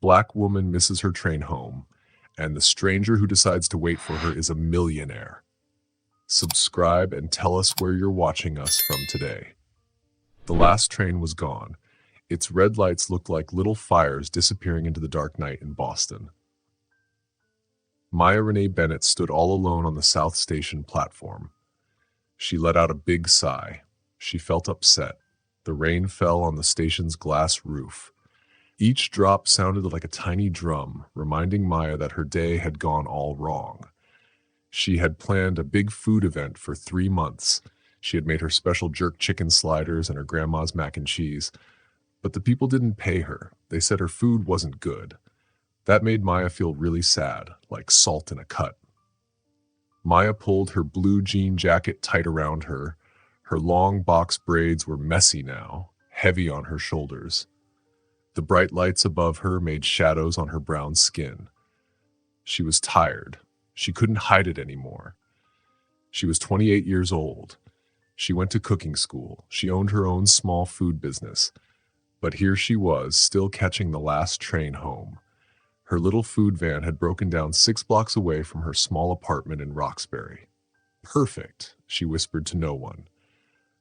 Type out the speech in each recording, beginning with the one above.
Black woman misses her train home, and the stranger who decides to wait for her is a millionaire. Subscribe and tell us where you're watching us from today. The last train was gone. Its red lights looked like little fires disappearing into the dark night in Boston. Maya Renee Bennett stood all alone on the South Station platform. She let out a big sigh. She felt upset. The rain fell on the station's glass roof. Each drop sounded like a tiny drum, reminding Maya that her day had gone all wrong. She had planned a big food event for 3 months. She had made her special jerk chicken sliders and her grandma's mac and cheese. But the people didn't pay her. They said her food wasn't good. That made Maya feel really sad, like salt in a cut. Maya pulled her blue jean jacket tight around her. Her long box braids were messy now, heavy on her shoulders. The bright lights above her made shadows on her brown skin. She was tired. She couldn't hide it anymore. She was 28 years old. She went to cooking school. She owned her own small food business. But here she was, still catching the last train home. Her little food van had broken down 6 blocks away from her small apartment in Roxbury. Perfect, she whispered to no one.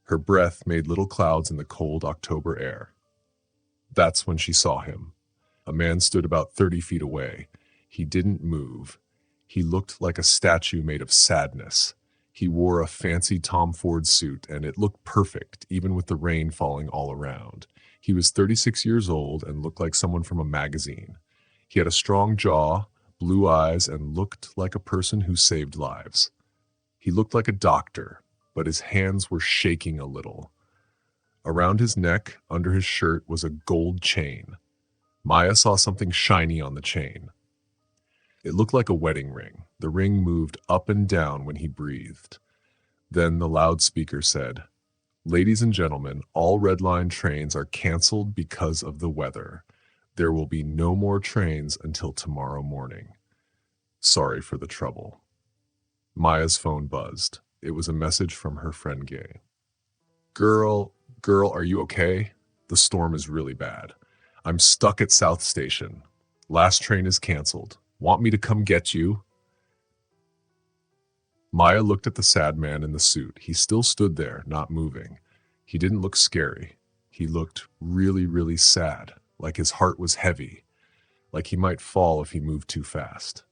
Her breath made little clouds in the cold October air. That's when she saw him. A man stood about 30 feet away. He didn't move. He looked like a statue made of sadness. He wore a fancy Tom Ford suit, and it looked perfect, even with the rain falling all around. He was 36 years old and looked like someone from a magazine. He had a strong jaw, blue eyes, and looked like a person who saved lives. He looked like a doctor, but his hands were shaking a little. Around his neck, under his shirt, was a gold chain. Maya saw something shiny on the chain. It looked like a wedding ring. The ring moved up and down when he breathed. Then the loudspeaker said, "Ladies and gentlemen, all Red Line trains are canceled because of the weather. There will be no more trains until tomorrow morning. Sorry for the trouble." Maya's phone buzzed. It was a message from her friend Gay. Girl, are you okay? The storm is really bad. I'm stuck at South Station. Last train is canceled. Want me to come get you?" Maya looked at the sad man in the suit. He still stood there, not moving. He didn't look scary. He looked really, really sad, like his heart was heavy, like he might fall if he moved too fast.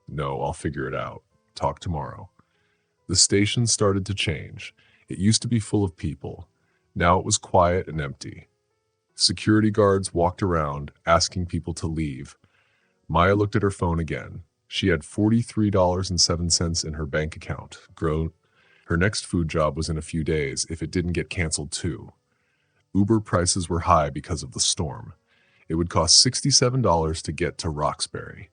"No, I'll figure it out. Talk tomorrow." The station started to change. It used to be full of people. Now it was quiet and empty. Security guards walked around, asking people to leave. Maya looked at her phone again. She had $43.07 in her bank account. Her next food job was in a few days if it didn't get canceled too. Uber prices were high because of the storm. It would cost $67 to get to Roxbury.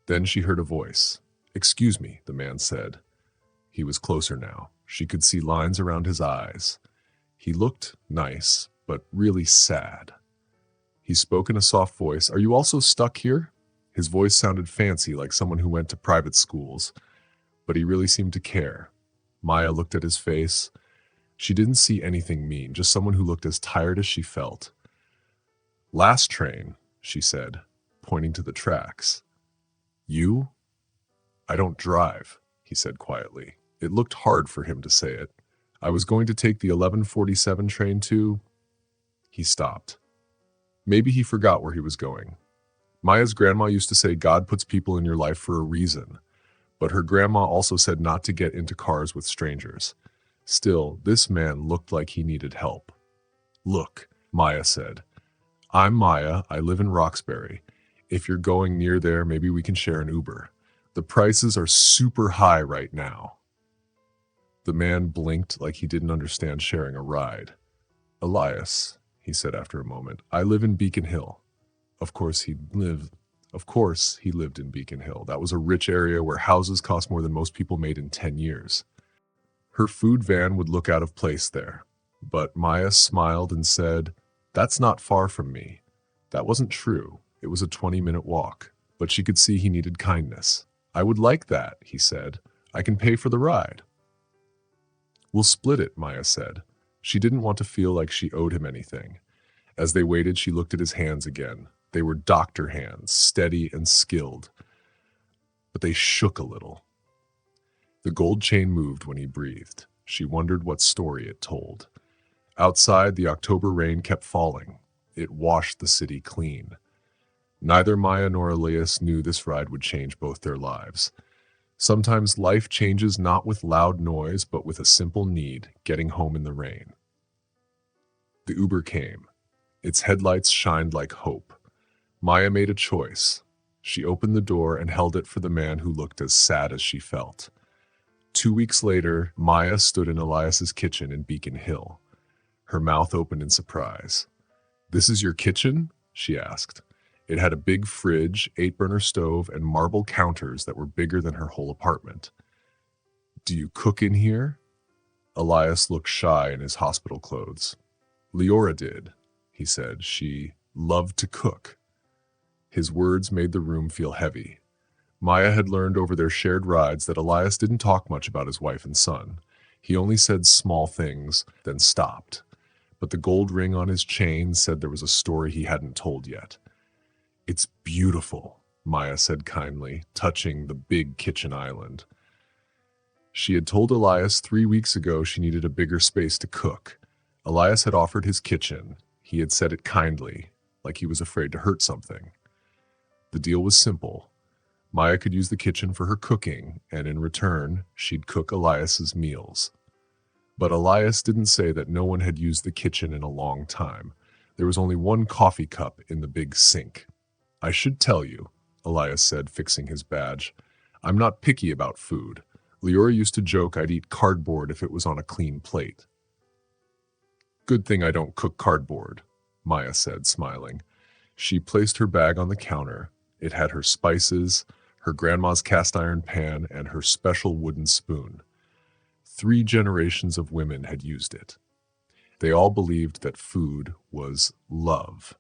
Then she heard a voice. "Excuse me," the man said. He was closer now. She could see lines around his eyes. He looked nice, but really sad. He spoke in a soft voice. "Are you also stuck here?" His voice sounded fancy, like someone who went to private schools, but he really seemed to care. Maya looked at his face. She didn't see anything mean, just someone who looked as tired as she felt. "Last train," she said, pointing to the tracks. "You?" "I don't drive," he said quietly. It looked hard for him to say it. "I was going to take the 11:47 train to—" He stopped. Maybe he forgot where he was going. Maya's grandma used to say God puts people in your life for a reason, but her grandma also said not to get into cars with strangers. Still, this man looked like he needed help. "Look," Maya said. "I'm Maya. I live in Roxbury. If you're going near there, maybe we can share an Uber. The prices are super high right now." The man blinked like he didn't understand sharing a ride. "Elias," he said after a moment, "I live in Beacon Hill." Of course he lived in Beacon Hill. That was a rich area where houses cost more than most people made in 10 years. Her food van would look out of place there. But Maya smiled and said, "That's not far from me." That wasn't true. It was a 20-minute walk. But she could see he needed kindness. "I would like that," he said. "I can pay for the ride." "We'll split it," Maya said. She didn't want to feel like she owed him anything. As they waited, she looked at his hands again. They were doctor hands, steady and skilled, but they shook a little. The gold chain moved when he breathed. She wondered what story it told. Outside, the October rain kept falling. It washed the city clean. Neither Maya nor Elias knew this ride would change both their lives. Sometimes life changes not with loud noise, but with a simple need, getting home in the rain. The Uber came. Its headlights shined like hope. Maya made a choice. She opened the door and held it for the man who looked as sad as she felt. 2 weeks later, Maya stood in Elias's kitchen in Beacon Hill. Her mouth opened in surprise. "This is your kitchen?" she asked. It had a big fridge, 8-burner stove, and marble counters that were bigger than her whole apartment. "Do you cook in here?" Elias looked shy in his hospital clothes. "Leora did," he said. "She loved to cook." His words made the room feel heavy. Maya had learned over their shared rides that Elias didn't talk much about his wife and son. He only said small things, then stopped. But the gold ring on his chain said there was a story he hadn't told yet. "It's beautiful," Maya said kindly, touching the big kitchen island. She had told Elias 3 weeks ago she needed a bigger space to cook. Elias had offered his kitchen. He had said it kindly, like he was afraid to hurt something. The deal was simple. Maya could use the kitchen for her cooking, and in return, she'd cook Elias's meals. But Elias didn't say that no one had used the kitchen in a long time. There was only one coffee cup in the big sink. "I should tell you," Elias said, fixing his badge. "I'm not picky about food. Leora used to joke I'd eat cardboard if it was on a clean plate." "Good thing I don't cook cardboard," Maya said, smiling. She placed her bag on the counter. It had her spices, her grandma's cast iron pan, and her special wooden spoon. 3 generations of women had used it. They all believed that food was love.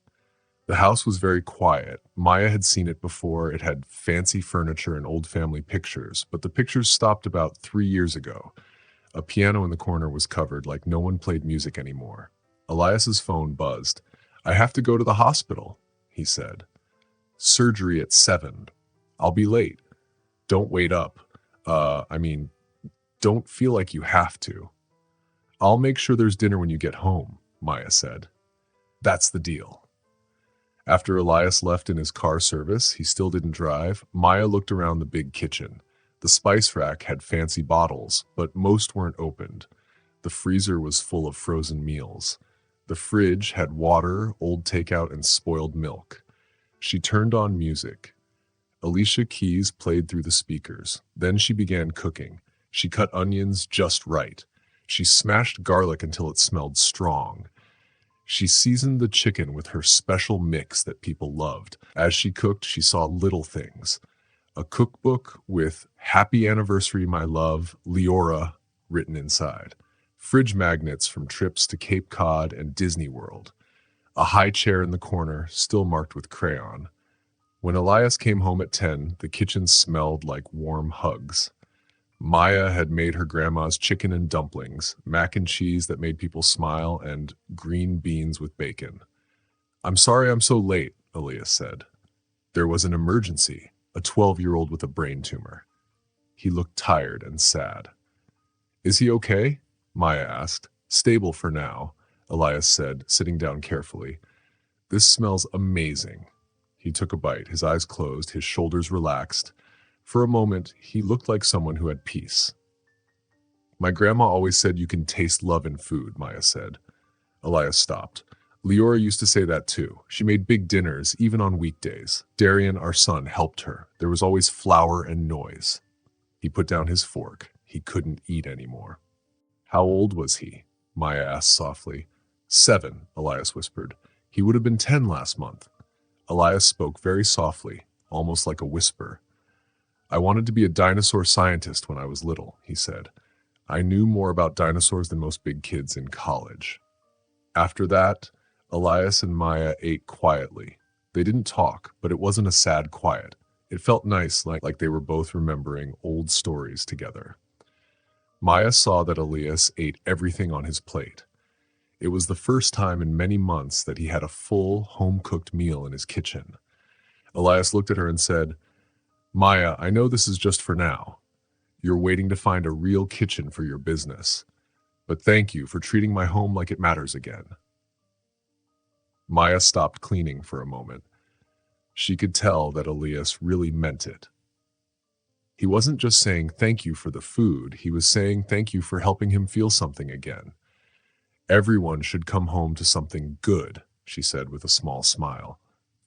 The house was very quiet. Maya had seen it before. It had fancy furniture and old family pictures, but the pictures stopped about 3 years ago. A piano in the corner was covered, like no one played music anymore. Elias's phone buzzed. "I have to go to the hospital," he said. "Surgery at 7. I'll be late." "Don't wait up. Don't feel like you have to." "I'll make sure there's dinner when you get home," Maya said. "That's the deal." After Elias left in his car service, he still didn't drive. Maya looked around the big kitchen. The spice rack had fancy bottles, but most weren't opened. The freezer was full of frozen meals. The fridge had water, old takeout, and spoiled milk. She turned on music. Alicia Keys played through the speakers. Then she began cooking. She cut onions just right. She smashed garlic until it smelled strong. She seasoned the chicken with her special mix that people loved. As she cooked, she saw little things. A cookbook with "Happy Anniversary, My Love, Leora" written inside. Fridge magnets from trips to Cape Cod and Disney World. A high chair in the corner, still marked with crayon. When Elias came home at 10, the kitchen smelled like warm hugs. Maya had made her grandma's chicken and dumplings, mac and cheese that made people smile, and green beans with bacon. "I'm sorry I'm so late," Elias said. "There was an emergency, a 12-year-old with a brain tumor." He looked tired and sad. "Is he okay?" Maya asked. "Stable for now," Elias said, sitting down carefully. "This smells amazing." He took a bite, his eyes closed, his shoulders relaxed. For a moment, he looked like someone who had peace. "My grandma always said you can taste love in food," Maya said. Elias stopped. "Leora used to say that too. She made big dinners, even on weekdays. Darian, our son, helped her. There was always flour and noise." He put down his fork. He couldn't eat anymore. "How old was he?" Maya asked softly. 7, Elias whispered. "He would have been 10 last month." Elias spoke very softly, almost like a whisper. "I wanted to be a dinosaur scientist when I was little," he said. "I knew more about dinosaurs than most big kids in college." After that, Elias and Maya ate quietly. They didn't talk, but it wasn't a sad quiet. It felt nice, like they were both remembering old stories together. Maya saw that Elias ate everything on his plate. It was the first time in many months that he had a full, home-cooked meal in his kitchen. Elias looked at her and said, "Maya, I know this is just for now. You're waiting to find a real kitchen for your business. But thank you for treating my home like it matters again." Maya stopped cleaning for a moment. She could tell that Elias really meant it. He wasn't just saying thank you for the food, he was saying thank you for helping him feel something again. "Everyone should come home to something good," she said with a small smile.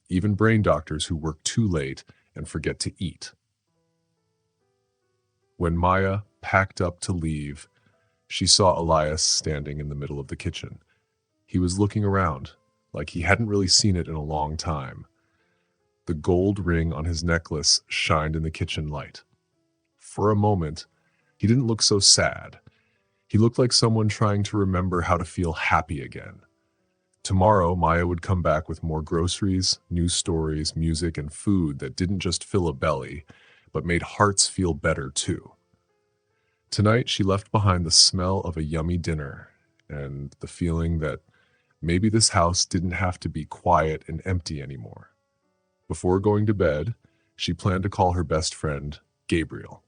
"Even brain doctors who work too late and forget to eat." When Maya packed up to leave, she saw Elias standing in the middle of the kitchen. He was looking around, like he hadn't really seen it in a long time. The gold ring on his necklace shined in the kitchen light. For a moment, he didn't look so sad. He looked like someone trying to remember how to feel happy again. Tomorrow, Maya would come back with more groceries, news stories, music, and food that didn't just fill a belly, but made hearts feel better too. Tonight, she left behind the smell of a yummy dinner and the feeling that maybe this house didn't have to be quiet and empty anymore. Before going to bed, she planned to call her best friend, Gabriel.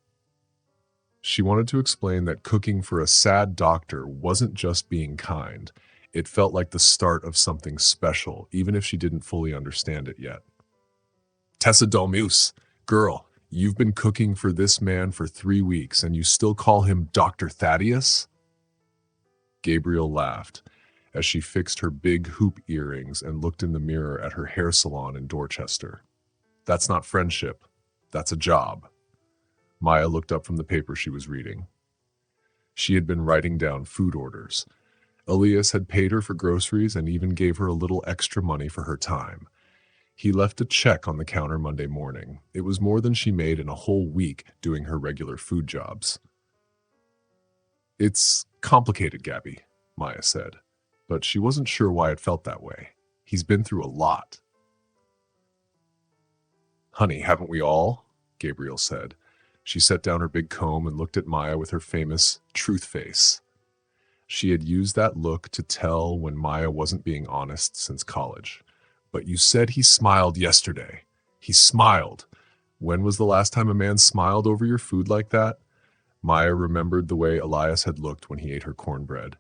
She wanted to explain that cooking for a sad doctor wasn't just being kind. It felt like the start of something special, even if she didn't fully understand it yet. "Tessa Dolmus, girl, you've been cooking for this man for 3 weeks and you still call him Dr. Thaddeus?" Gabriel laughed as she fixed her big hoop earrings and looked in the mirror at her hair salon in Dorchester. "That's not friendship. That's a job." Maya looked up from the paper she was reading. She had been writing down food orders. Elias had paid her for groceries and even gave her a little extra money for her time. He left a check on the counter Monday morning. It was more than she made in a whole week doing her regular food jobs. "It's complicated, Gabby," Maya said, but she wasn't sure why it felt that way. He's been through a lot. "Honey, haven't we all?" Gabriel said. She set down her big comb and looked at Maya with her famous truth face. She had used that look to tell when Maya wasn't being honest since college. "But you said he smiled yesterday." "He smiled." When was the last time a man smiled over your food like that? Maya remembered the way Elias had looked when he ate her cornbread.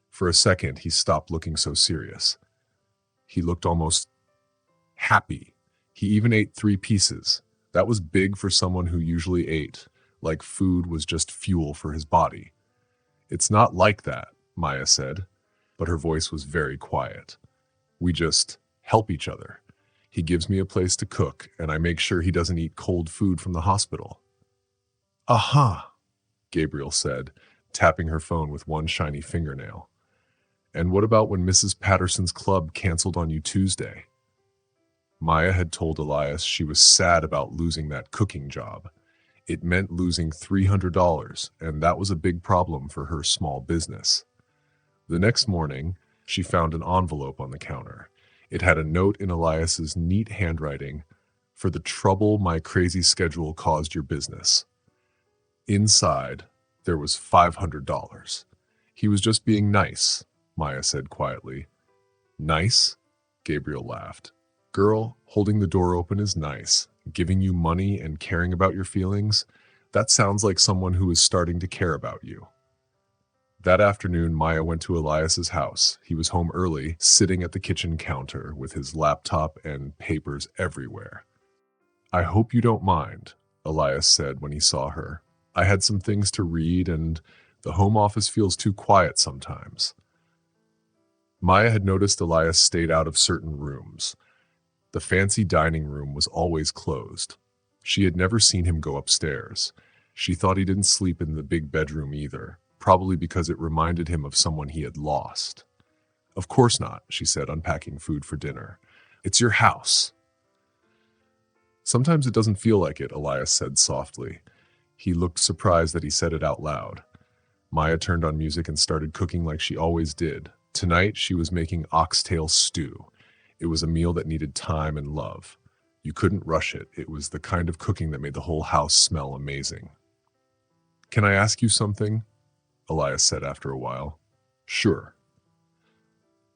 For a second, he stopped looking so serious. He looked almost happy. He even ate 3 pieces. That was big for someone who usually ate, like food was just fuel for his body. "It's not like that," Maya said, but her voice was very quiet. "We just help each other. He gives me a place to cook, and I make sure he doesn't eat cold food from the hospital." "Aha," Gabriel said, tapping her phone with one shiny fingernail. "And what about when Mrs. Patterson's club canceled on you Tuesday?" Maya had told Elias she was sad about losing that cooking job. It meant losing $300, and that was a big problem for her small business. The next morning, she found an envelope on the counter. It had a note in Elias's neat handwriting, "For the trouble my crazy schedule caused your business." Inside, there was $500. "He was just being nice," Maya said quietly. "Nice?" Gabriel laughed. "Girl, holding the door open is nice. Giving you money and caring about your feelings, that sounds like someone who is starting to care about you." That afternoon, Maya went to Elias's house. He was home early, sitting at the kitchen counter with his laptop and papers everywhere. "I hope you don't mind," Elias said when he saw her. "I had some things to read, and the home office feels too quiet sometimes." Maya had noticed Elias stayed out of certain rooms. The fancy dining room was always closed. She had never seen him go upstairs. She thought he didn't sleep in the big bedroom either, probably because it reminded him of someone he had lost. "Of course not," she said, unpacking food for dinner. "It's your house." "Sometimes it doesn't feel like it," Elias said softly. He looked surprised that he said it out loud. Maya turned on music and started cooking like she always did. Tonight, she was making oxtail stew. It was a meal that needed time and love. You couldn't rush it. It was the kind of cooking that made the whole house smell amazing. "Can I ask you something?" Elias said after a while. "Sure."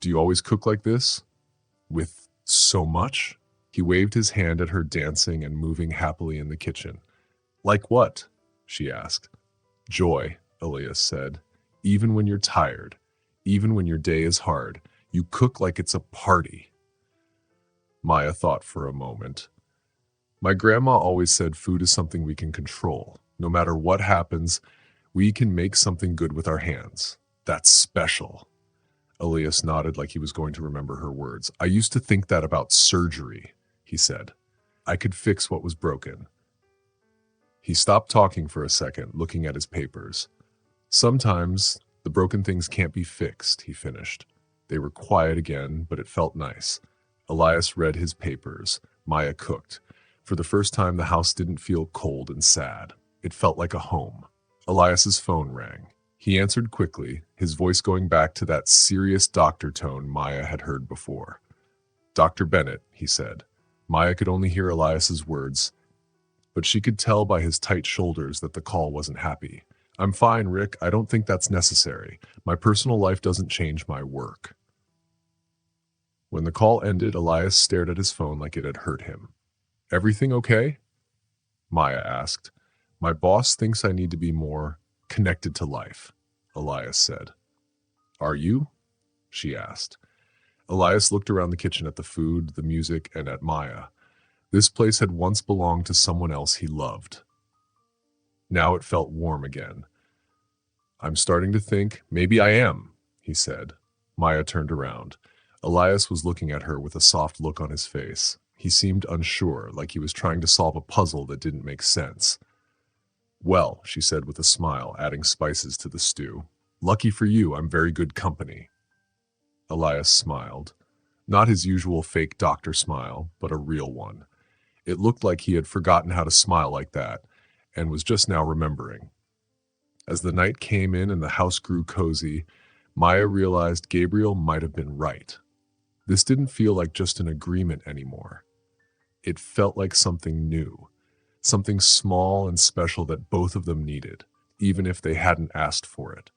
Do you always cook like this? With so much? He waved his hand at her dancing and moving happily in the kitchen. Like what? She asked. Joy, Elias said. Even when you're tired, even when your day is hard, you cook like it's a party. Maya thought for a moment. My grandma always said food is something we can control. No matter what happens, we can make something good with our hands. That's special. Elias nodded like he was going to remember her words. I used to think that about surgery, he said. I could fix what was broken. He stopped talking for a second, looking at his papers. Sometimes the broken things can't be fixed, he finished. They were quiet again, but it felt nice. Elias read his papers. Maya cooked. For the first time, the house didn't feel cold and sad. It felt like a home. Elias's phone rang. He answered quickly, his voice going back to that serious doctor tone Maya had heard before. Dr. Bennett, he said. Maya could only hear Elias's words, but she could tell by his tight shoulders that the call wasn't happy. I'm fine, Rick. I don't think that's necessary. My personal life doesn't change my work. When the call ended, Elias stared at his phone like it had hurt him. Everything okay? Maya asked. My boss thinks I need to be more connected to life, Elias said. Are you? She asked. Elias looked around the kitchen at the food, the music, and at Maya. This place had once belonged to someone else he loved. Now it felt warm again. I'm starting to think maybe I am, he said. Maya turned around. Elias was looking at her with a soft look on his face. He seemed unsure, like he was trying to solve a puzzle that didn't make sense. Well, she said with a smile, adding spices to the stew. Lucky for you, I'm very good company. Elias smiled. Not his usual fake doctor smile, but a real one. It looked like he had forgotten how to smile like that, and was just now remembering. As the night came in and the house grew cozy, Maya realized Gabriel might have been right. This didn't feel like just an agreement anymore. It felt like something new, something small and special that both of them needed, even if they hadn't asked for it.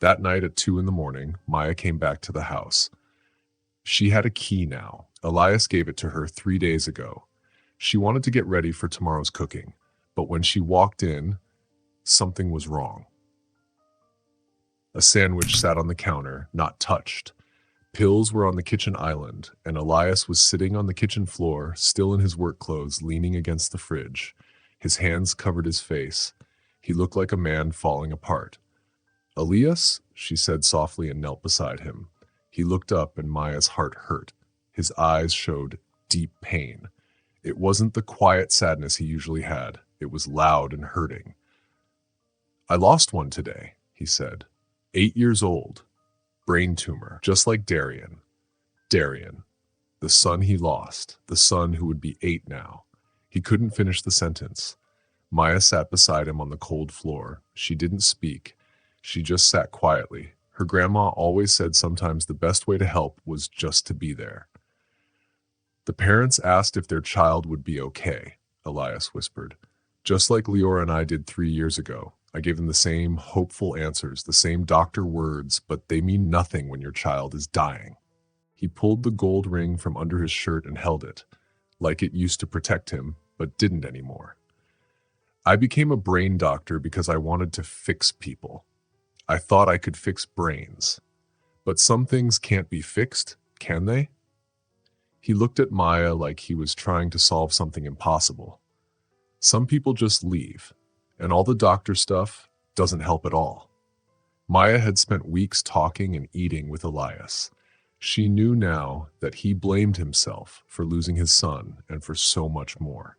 That night at 2 a.m, Maya came back to the house. She had a key now. Elias gave it to her 3 days ago. She wanted to get ready for tomorrow's cooking, but when she walked in, something was wrong. A sandwich sat on the counter, not touched. Pills were on the kitchen island, and Elias was sitting on the kitchen floor, still in his work clothes, leaning against the fridge. His hands covered his face. He looked like a man falling apart. Elias, she said softly and knelt beside him. He looked up and Maya's heart hurt. His eyes showed deep pain. It wasn't the quiet sadness he usually had. It was loud and hurting. I lost one today, he said. 8 years old. Brain tumor, just like Darian. Darian, the son he lost, the son who would be 8 now. He couldn't finish the sentence. Maya sat beside him on the cold floor. She didn't speak. She just sat quietly. Her grandma always said sometimes the best way to help was just to be there. The parents asked if their child would be okay, Elias whispered. Just like Leora and I did 3 years ago. I gave them the same hopeful answers, the same doctor words, but they mean nothing when your child is dying. He pulled the gold ring from under his shirt and held it, like it used to protect him, but didn't anymore. I became a brain doctor because I wanted to fix people. I thought I could fix brains. But some things can't be fixed, can they? He looked at Maya like he was trying to solve something impossible. Some people just leave. And all the doctor stuff doesn't help at all. Maya had spent weeks talking and eating with Elias. She knew now that he blamed himself for losing his son and for so much more.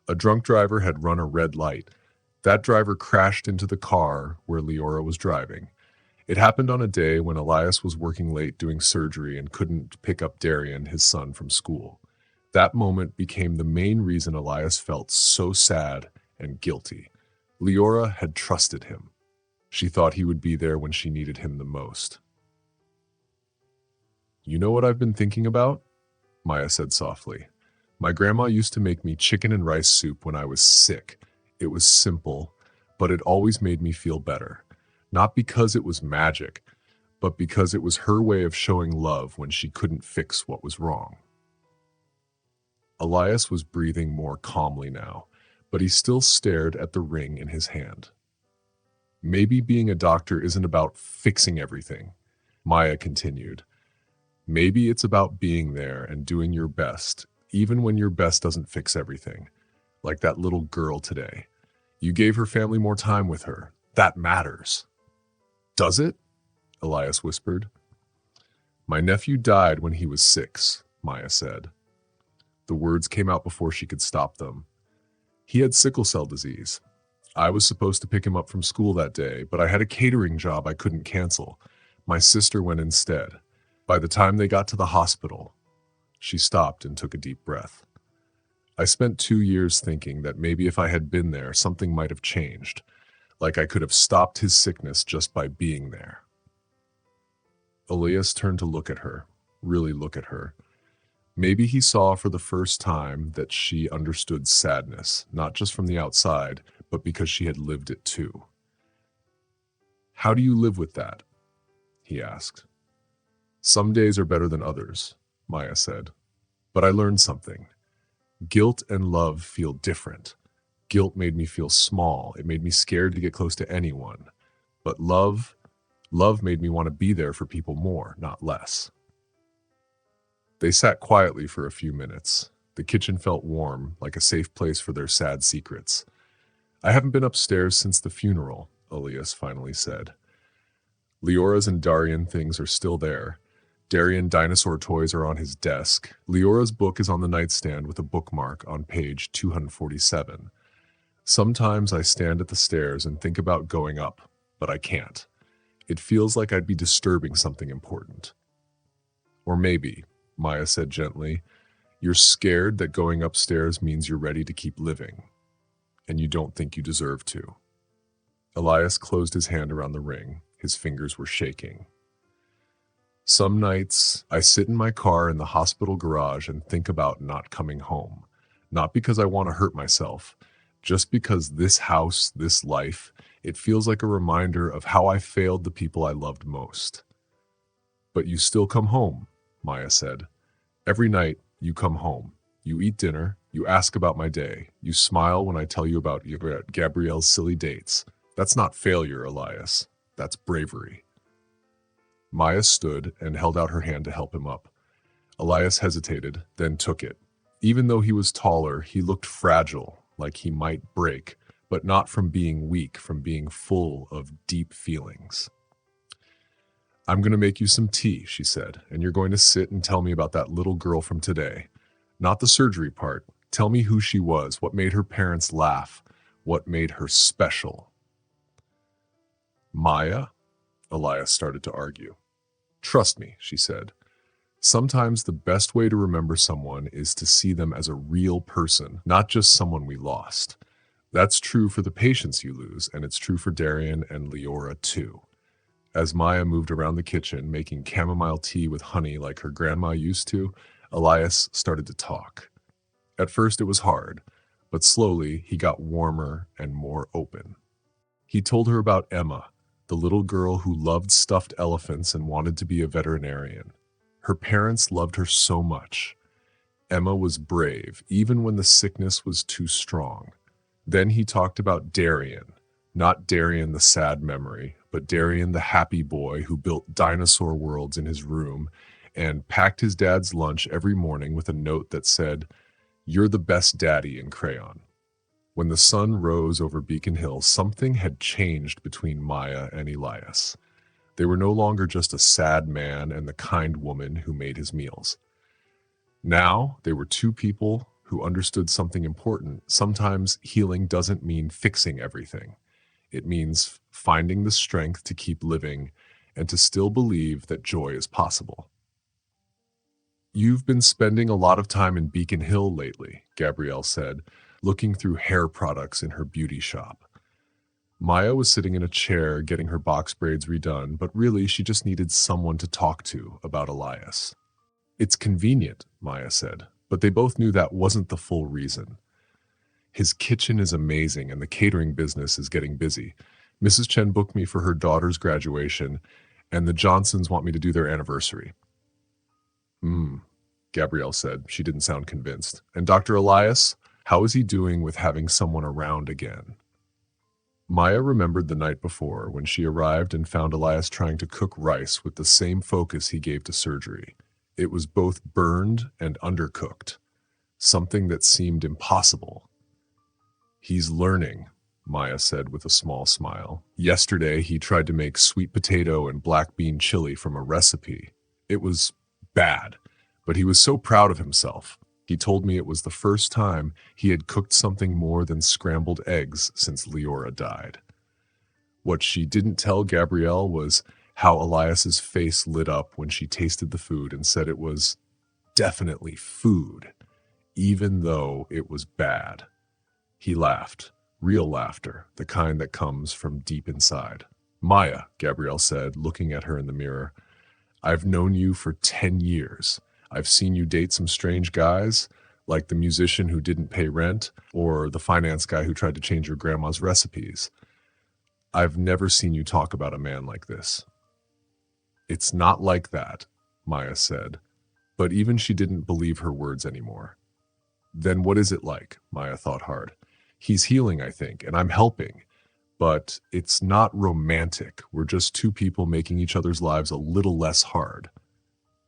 A drunk driver had run a red light. That driver crashed into the car where Leora was driving. It happened on a day when Elias was working late doing surgery and couldn't pick up Darian, his son, from school. That moment became the main reason Elias felt so sad and guilty. Leora had trusted him. She thought he would be there when she needed him the most. You know what I've been thinking about? Maya said softly. My grandma used to make me chicken and rice soup when I was sick. It was simple, but it always made me feel better. Not because it was magic, but because it was her way of showing love when she couldn't fix what was wrong. Elias was breathing more calmly now, but he still stared at the ring in his hand. Maybe being a doctor isn't about fixing everything, Maya continued. Maybe it's about being there and doing your best, even when your best doesn't fix everything. Like that little girl today. You gave her family more time with her. That matters. Does it? Elias whispered. My nephew died when he was 6, Maya said. The words came out before she could stop them. He had sickle cell disease. I was supposed to pick him up from school that day, but I had a catering job I couldn't cancel. My sister went instead. By the time they got to the hospital, she stopped and took a deep breath. I spent 2 years thinking that maybe if I had been there, something might have changed, like I could have stopped his sickness just by being there. Elias turned to look at her, really look at her. Maybe he saw for the first time that she understood sadness, not just from the outside, but because she had lived it too. How do you live with that? He asked. Some days are better than others, Maya said. But I learned something. Guilt and love feel different. Guilt made me feel small. It made me scared to get close to anyone. But love made me want to be there for people more, not less. They sat quietly for a few minutes. The kitchen felt warm, like a safe place for their sad secrets. I haven't been upstairs since the funeral, Elias finally said. Leora's and Darian things are still there. Darian dinosaur toys are on his desk. Leora's book is on the nightstand with a bookmark on page 247. Sometimes I stand at the stairs and think about going up, but I can't. It feels like I'd be disturbing something important. Or maybe, Maya said gently, you're scared that going upstairs means you're ready to keep living, and you don't think you deserve to. Elias closed his hand around the ring. His fingers were shaking. Some nights, I sit in my car in the hospital garage and think about not coming home. Not because I want to hurt myself, just because this house, this life, it feels like a reminder of how I failed the people I loved most. But you still come home, Maya said. Every night, you come home. You eat dinner. You ask about my day. You smile when I tell you about Gabrielle's silly dates. That's not failure, Elias. That's bravery. Maya stood and held out her hand to help him up. Elias hesitated, then took it. Even though he was taller, he looked fragile, like he might break, but not from being weak, from being full of deep feelings. I'm going to make you some tea, she said, and you're going to sit and tell me about that little girl from today. Not the surgery part. Tell me who she was, what made her parents laugh, what made her special. Maya? Elias started to argue. Trust me, she said. Sometimes the best way to remember someone is to see them as a real person, not just someone we lost. That's true for the patients you lose, and it's true for Darian and Leora too. As Maya moved around the kitchen, making chamomile tea with honey like her grandma used to, Elias started to talk. At first it was hard, but slowly he got warmer and more open. He told her about Emma, the little girl who loved stuffed elephants and wanted to be a veterinarian. Her parents loved her so much. Emma was brave, even when the sickness was too strong. Then he talked about Darian, not Darian the sad memory, but Darian the happy boy who built dinosaur worlds in his room and packed his dad's lunch every morning with a note that said, "You're the best daddy," in crayon. When the sun rose over Beacon Hill, something had changed between Maya and Elias. They were no longer just a sad man and the kind woman who made his meals. Now they were two people who understood something important. Sometimes healing doesn't mean fixing everything. It means finding the strength to keep living and to still believe that joy is possible. You've been spending a lot of time in Beacon Hill lately, Gabrielle said, looking through hair products in her beauty shop. Maya was sitting in a chair getting her box braids redone, but really she just needed someone to talk to about Elias. It's convenient, Maya said, but they both knew that wasn't the full reason. His kitchen is amazing and the catering business is getting busy. Mrs. Chen booked me for her daughter's graduation, And the Johnsons want me to do their anniversary. Hmm, Gabrielle said. She didn't sound convinced. And Dr. Elias, how is he doing with having someone around again? Maya remembered the night before when she arrived and found Elias trying to cook rice with the same focus he gave to surgery. It was both burned and undercooked, something that seemed impossible. He's learning, Maya said with a small smile. Yesterday, he tried to make sweet potato and black bean chili from a recipe. It was bad, but he was so proud of himself. He told me it was the first time he had cooked something more than scrambled eggs since Leora died. What she didn't tell Gabrielle was how Elias's face lit up when she tasted the food and said it was definitely food, even though it was bad. He laughed, real laughter, the kind that comes from deep inside. Maya, Gabrielle said, looking at her in the mirror, I've known you for 10 years. I've seen you date some strange guys, like the musician who didn't pay rent or the finance guy who tried to change your grandma's recipes. I've never seen you talk about a man like this. It's not like that, Maya said, but even she didn't believe her words anymore. Then what is it like? Maya thought hard. He's healing, I think, and I'm helping. But it's not romantic. We're just two people making each other's lives a little less hard.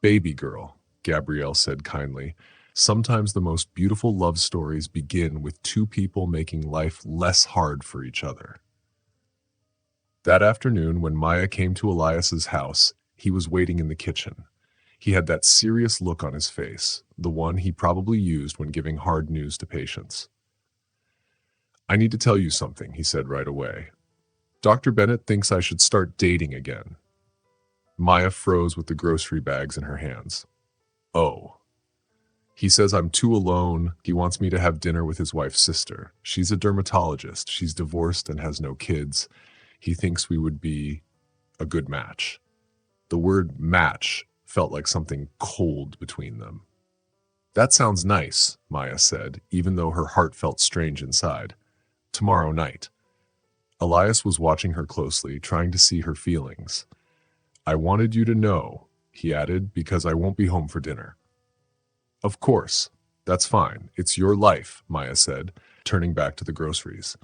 Baby girl, Gabrielle said kindly, sometimes the most beautiful love stories begin with two people making life less hard for each other. That afternoon, when Maya came to Elias's house, he was waiting in the kitchen. He had that serious look on his face, the one he probably used when giving hard news to patients. I need to tell you something, he said right away. Dr. Bennett thinks I should start dating again. Maya froze with the grocery bags in her hands. Oh. He says I'm too alone. He wants me to have dinner with his wife's sister. She's a dermatologist. She's divorced and has no kids. He thinks we would be a good match. The word match felt like something cold between them. That sounds nice, Maya said, even though her heart felt strange inside. Tomorrow night. Elias was watching her closely, trying to see her feelings. I wanted you to know, he added, because I won't be home for dinner. Of course. That's fine. It's your life, Maya said, turning back to the groceries.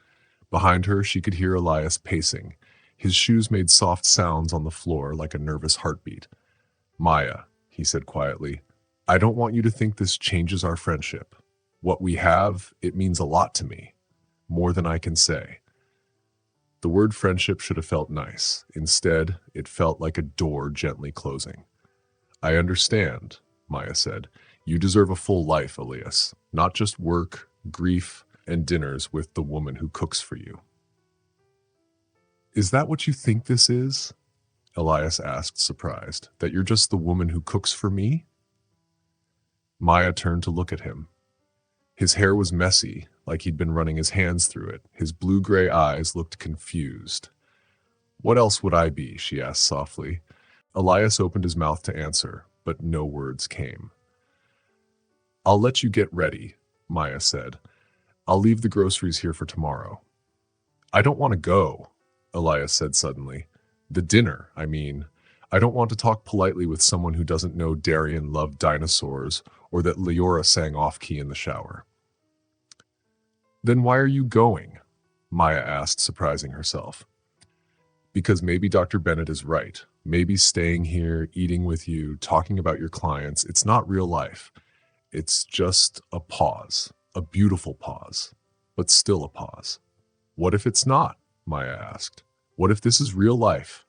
Behind her, she could hear Elias pacing. His shoes made soft sounds on the floor like a nervous heartbeat. Maya, he said quietly, I don't want you to think this changes our friendship. What we have, it means a lot to me. More than I can say. The word friendship should have felt nice. Instead, it felt like a door gently closing. I understand, Maya said. You deserve a full life, Elias. Not just work, grief, and dinners with the woman who cooks for you. Is that what you think this is? Elias asked, surprised. That you're just the woman who cooks for me? Maya turned to look at him. His hair was messy, like he'd been running his hands through it. His blue-gray eyes looked confused. What else would I be? She asked softly. Elias opened his mouth to answer, but no words came. I'll let you get ready, Maya said. I'll leave the groceries here for tomorrow. I don't want to go, Elias said suddenly. The dinner, I mean. I don't want to talk politely with someone who doesn't know Darian loved dinosaurs or that Leora sang off-key in the shower. Then why are you going? Maya asked, surprising herself. Because maybe Dr. Bennett is right. Maybe staying here, eating with you, talking about your clients, it's not real life. It's just a pause, a beautiful pause, but still a pause. What if it's not? Maya asked. What if this is real life?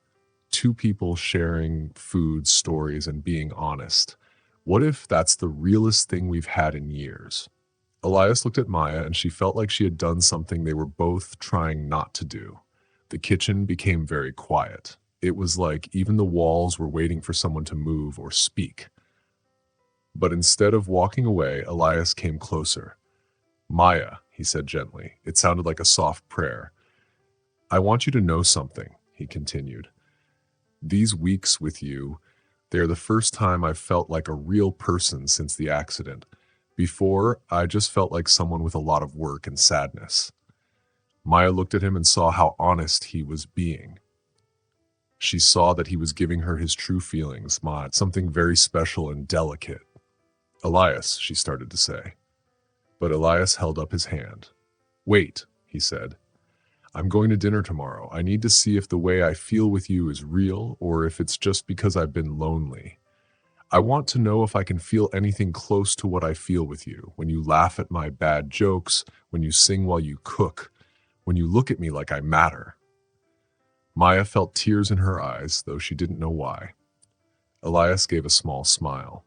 Two people sharing food, stories, and being honest. What if that's the realest thing we've had in years? Elias looked at Maya and she felt like she had done something they were both trying not to do. The kitchen became very quiet. It was like even the walls were waiting for someone to move or speak. But instead of walking away, Elias came closer. Maya, he said gently. It sounded like a soft prayer. I want you to know something, he continued. These weeks with you, they're the first time I've felt like a real person since the accident. Before, I just felt like someone with a lot of work and sadness. Maya looked at him and saw how honest he was being. She saw that he was giving her his true feelings, Maud, something very special and delicate. Elias, she started to say. But Elias held up his hand. Wait, he said. I'm going to dinner tomorrow. I need to see if the way I feel with you is real or if it's just because I've been lonely. I want to know if I can feel anything close to what I feel with you, when you laugh at my bad jokes, when you sing while you cook, when you look at me like I matter. Maya felt tears in her eyes, though she didn't know why. Elias gave a small smile.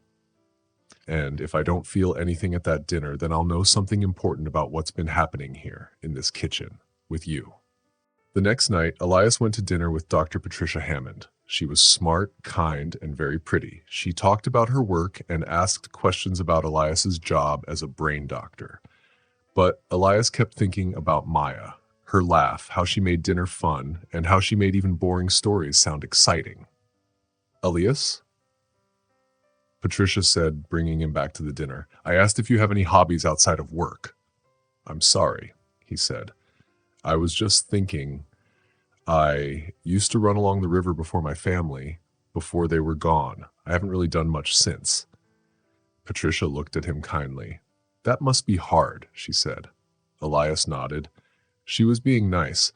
And if I don't feel anything at that dinner, then I'll know something important about what's been happening here, in this kitchen, with you. The next night, Elias went to dinner with Dr. Patricia Hammond. She was smart, kind, and very pretty. She talked about her work and asked questions about Elias's job as a brain doctor. But Elias kept thinking about Maya, her laugh, how she made dinner fun, and how she made even boring stories sound exciting. Elias? Patricia said, bringing him back to the dinner. I asked if you have any hobbies outside of work. I'm sorry, he said. I was just thinking, I used to run along the river before my family, before they were gone. I haven't really done much since. Patricia looked at him kindly. That must be hard, she said. Elias nodded. She was being nice,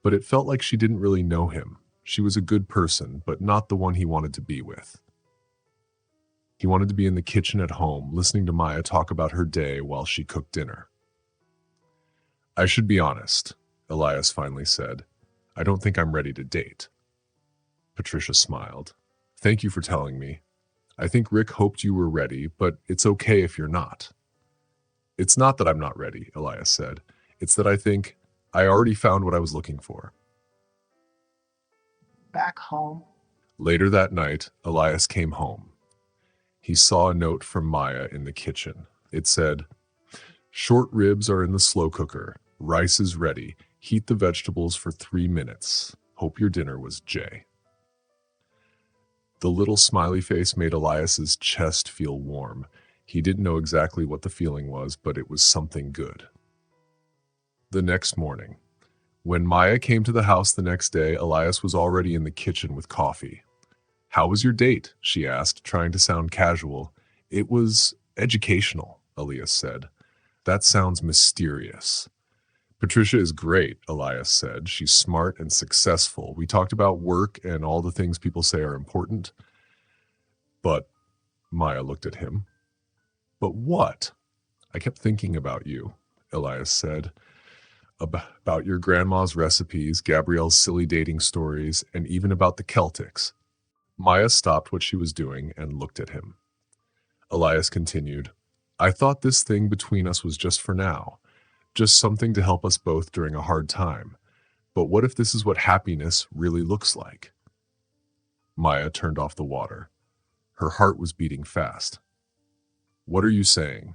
but it felt like she didn't really know him. She was a good person, but not the one he wanted to be with. He wanted to be in the kitchen at home, listening to Maya talk about her day while she cooked dinner. I should be honest, Elias finally said. I don't think I'm ready to date. Patricia smiled. Thank you for telling me. I think Rick hoped you were ready, but it's okay if you're not. It's not that I'm not ready, Elias said. It's that I think I already found what I was looking for. Back home. Later that night, Elias came home. He saw a note from Maya in the kitchen. It said, short ribs are in the slow cooker. Rice is ready. Heat the vegetables for 3 minutes. Hope your dinner was J. The little smiley face made Elias's chest feel warm. He didn't know exactly what the feeling was, but it was something good. The next morning. When Maya came to the house the next day, Elias was already in the kitchen with coffee. How was your date? She asked, trying to sound casual. It was educational, Elias said. That sounds mysterious. Patricia is great, Elias said. She's smart and successful. We talked about work and all the things people say are important. But, Maya looked at him. But what? I kept thinking about you, Elias said. About your grandma's recipes, Gabrielle's silly dating stories, and even about the Celtics. Maya stopped what she was doing and looked at him. Elias continued, I thought this thing between us was just for now, just something to help us both during a hard time. But what if this is what happiness really looks like? Maya turned off the water. Her heart was beating fast. What are you saying?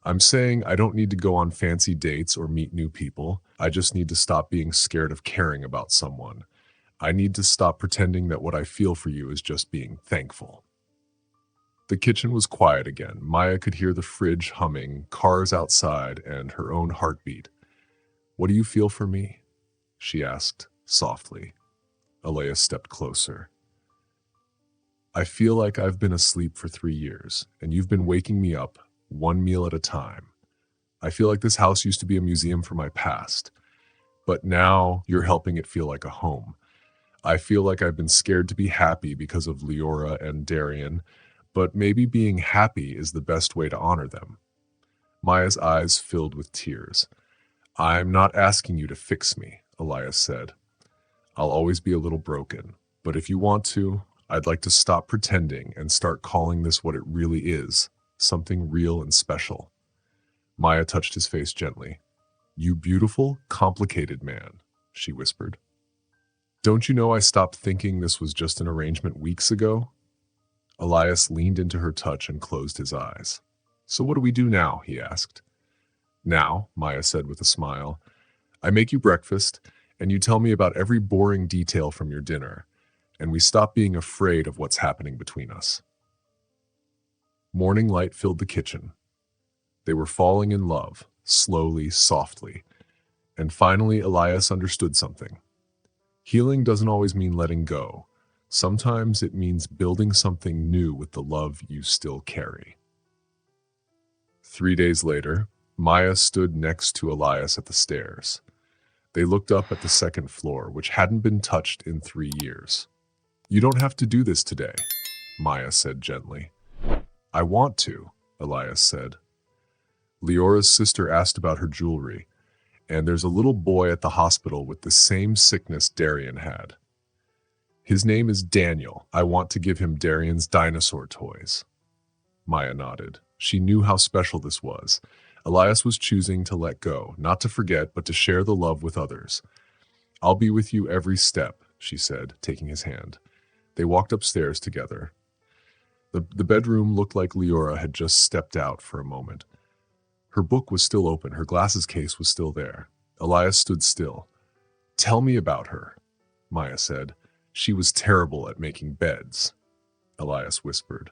I'm saying I don't need to go on fancy dates or meet new people. I just need to stop being scared of caring about someone. I need to stop pretending that what I feel for you is just being thankful. The kitchen was quiet again. Maya could hear the fridge humming, cars outside, and her own heartbeat. What do you feel for me? She asked softly. Elias stepped closer. I feel like I've been asleep for 3 years, and you've been waking me up, one meal at a time. I feel like this house used to be a museum for my past, but now you're helping it feel like a home. I feel like I've been scared to be happy because of Leora and Darian, but maybe being happy is the best way to honor them. Maya's eyes filled with tears. I'm not asking you to fix me, Elias said. I'll always be a little broken, but if you want to, I'd like to stop pretending and start calling this what it really is, something real and special. Maya touched his face gently. You beautiful, complicated man, she whispered. Don't you know I stopped thinking this was just an arrangement weeks ago? Elias leaned into her touch and closed his eyes. So what do we do now? He asked. Now, Maya said with a smile, I make you breakfast, and you tell me about every boring detail from your dinner, and we stop being afraid of what's happening between us. Morning light filled the kitchen. They were falling in love, slowly, softly, and finally Elias understood something. Healing doesn't always mean letting go. Sometimes it means building something new with the love you still carry. 3 days later, Maya stood next to Elias at the stairs. They looked up at the second floor, which hadn't been touched in 3 years. "You don't have to do this today," Maya said gently. "I want to," Elias said. Leora's sister asked about her jewelry, and there's a little boy at the hospital with the same sickness Darian had. "His name is Daniel. I want to give him Darian's dinosaur toys." Maya nodded. She knew how special this was. Elias was choosing to let go, not to forget, but to share the love with others. "I'll be with you every step," she said, taking his hand. They walked upstairs together. The bedroom looked like Leora had just stepped out for a moment. Her book was still open. Her glasses case was still there. Elias stood still. "Tell me about her," Maya said. "She was terrible at making beds," Elias whispered.